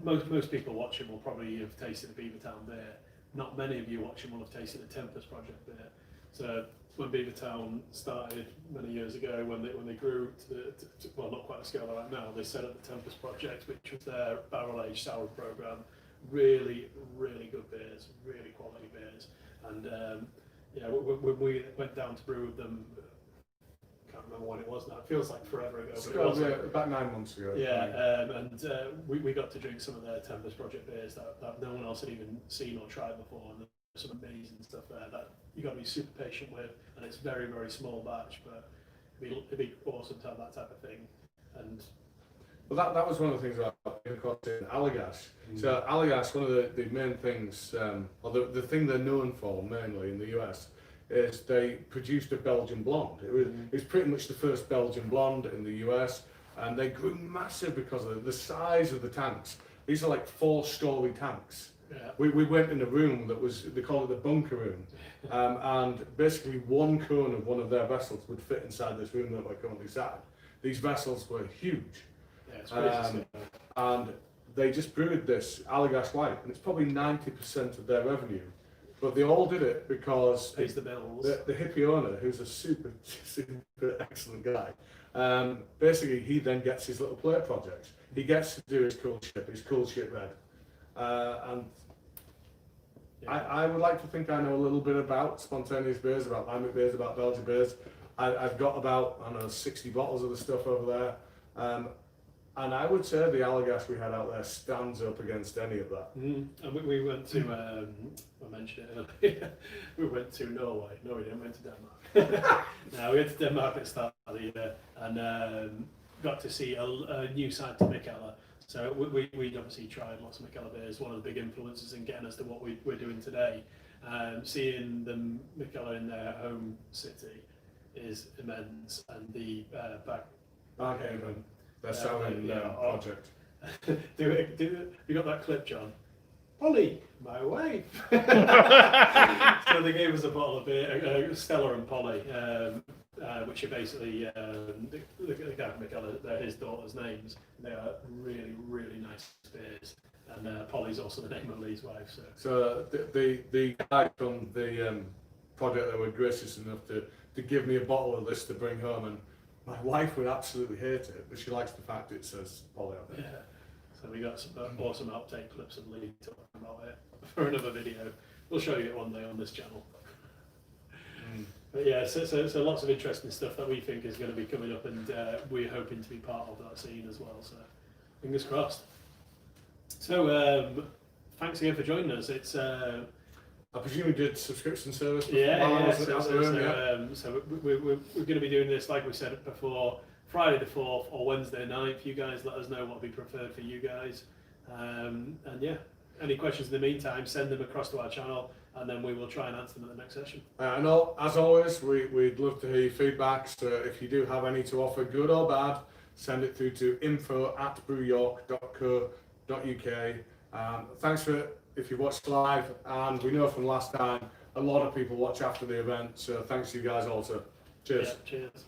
most people watching will probably have tasted the Beavertown beer. Not many of you watching will have tasted the Tempest Project beer. So when Beavertown started many years ago, when they grew to well, not quite the scale they're at now, they set up the Tempest Project, which was their barrel aged sour program. Really good beers, really quality beers, and yeah, when we went down to brew with them, I can't remember when it was now. It feels like forever ago. But it was about 9 months ago. yeah, and we got to drink some of their Tempest Project beers that no one else had even seen or tried before, and there's some amazing stuff there that you got to be super patient with, and it's very, very small batch, but it'd be awesome to have that type of thing. And well, that was one of the things about being across in Allagash. So Allagash, one of the main things, or the thing they're known for mainly in the US, is they produced a Belgian blonde. It was pretty much the first Belgian blonde in the US, and they grew massive because of the size of the tanks. These are like 4-story tanks. yeah, We went in a room that was, they call it the bunker room, and basically one cone of one of their vessels would fit inside this room that we're currently sat in. These vessels were huge. yeah, it's crazy. And they just brewed this Allagash White, and it's probably 90% of their revenue. But they all did it because Pays the bills. the hippie owner, who's a super excellent guy, basically he then gets his little play projects. He gets to do his cool shit red. And I would like to think I know a little bit about spontaneous beers, about limerick beers, about Belgian beers. I've got about, I don't know, 60 bottles of the stuff over there. And I would say the Allagash we had out there stands up against any of that. And we went to, I mentioned it earlier, we went to Norway. No, we didn't, we went to Denmark. No, we went to Denmark at the start of the year and got to see a new side to Mikkeller. So we obviously tried lots of Mikkeller beers, one of the big influences in getting us to what we're doing today. Seeing them Mikkeller in their home city is immense, and the Backhaven, their Southern project. You got that clip, John? Polly, my wife. So they gave us a bottle of beer, Stella and Polly, which are basically the guy from Mikkeller, they're his daughter's names. They are really, really nice beers. And Polly's also the name of Lee's wife. So the guy from the project that were gracious enough to give me a bottle of this to bring home, and my wife would absolutely hate it, but she likes the fact it says Polly on it. Yeah. So we got some awesome outtake clips of Lee talking about it for another video. We'll show you it one day on this channel. But yeah, so lots of interesting stuff that we think is going to be coming up, and we're hoping to be part of that scene as well. So fingers crossed. So thanks again for joining us. It's I presume you did subscription service before? yeah. So We're going to be doing this, like we said before, Friday the 4th or Wednesday 9th. You guys let us know what would be preferred for you guys. And yeah, any questions in the meantime, send them across to our channel, and then we will try and answer them at the next session. and as always, we'd love to hear your feedback. So if you do have any to offer, good or bad, send it through to info@brewyork.co.uk. Thanks for if you watched live, and we know from last time a lot of people watch after the event. So thanks to you guys also. Cheers. Yeah, cheers.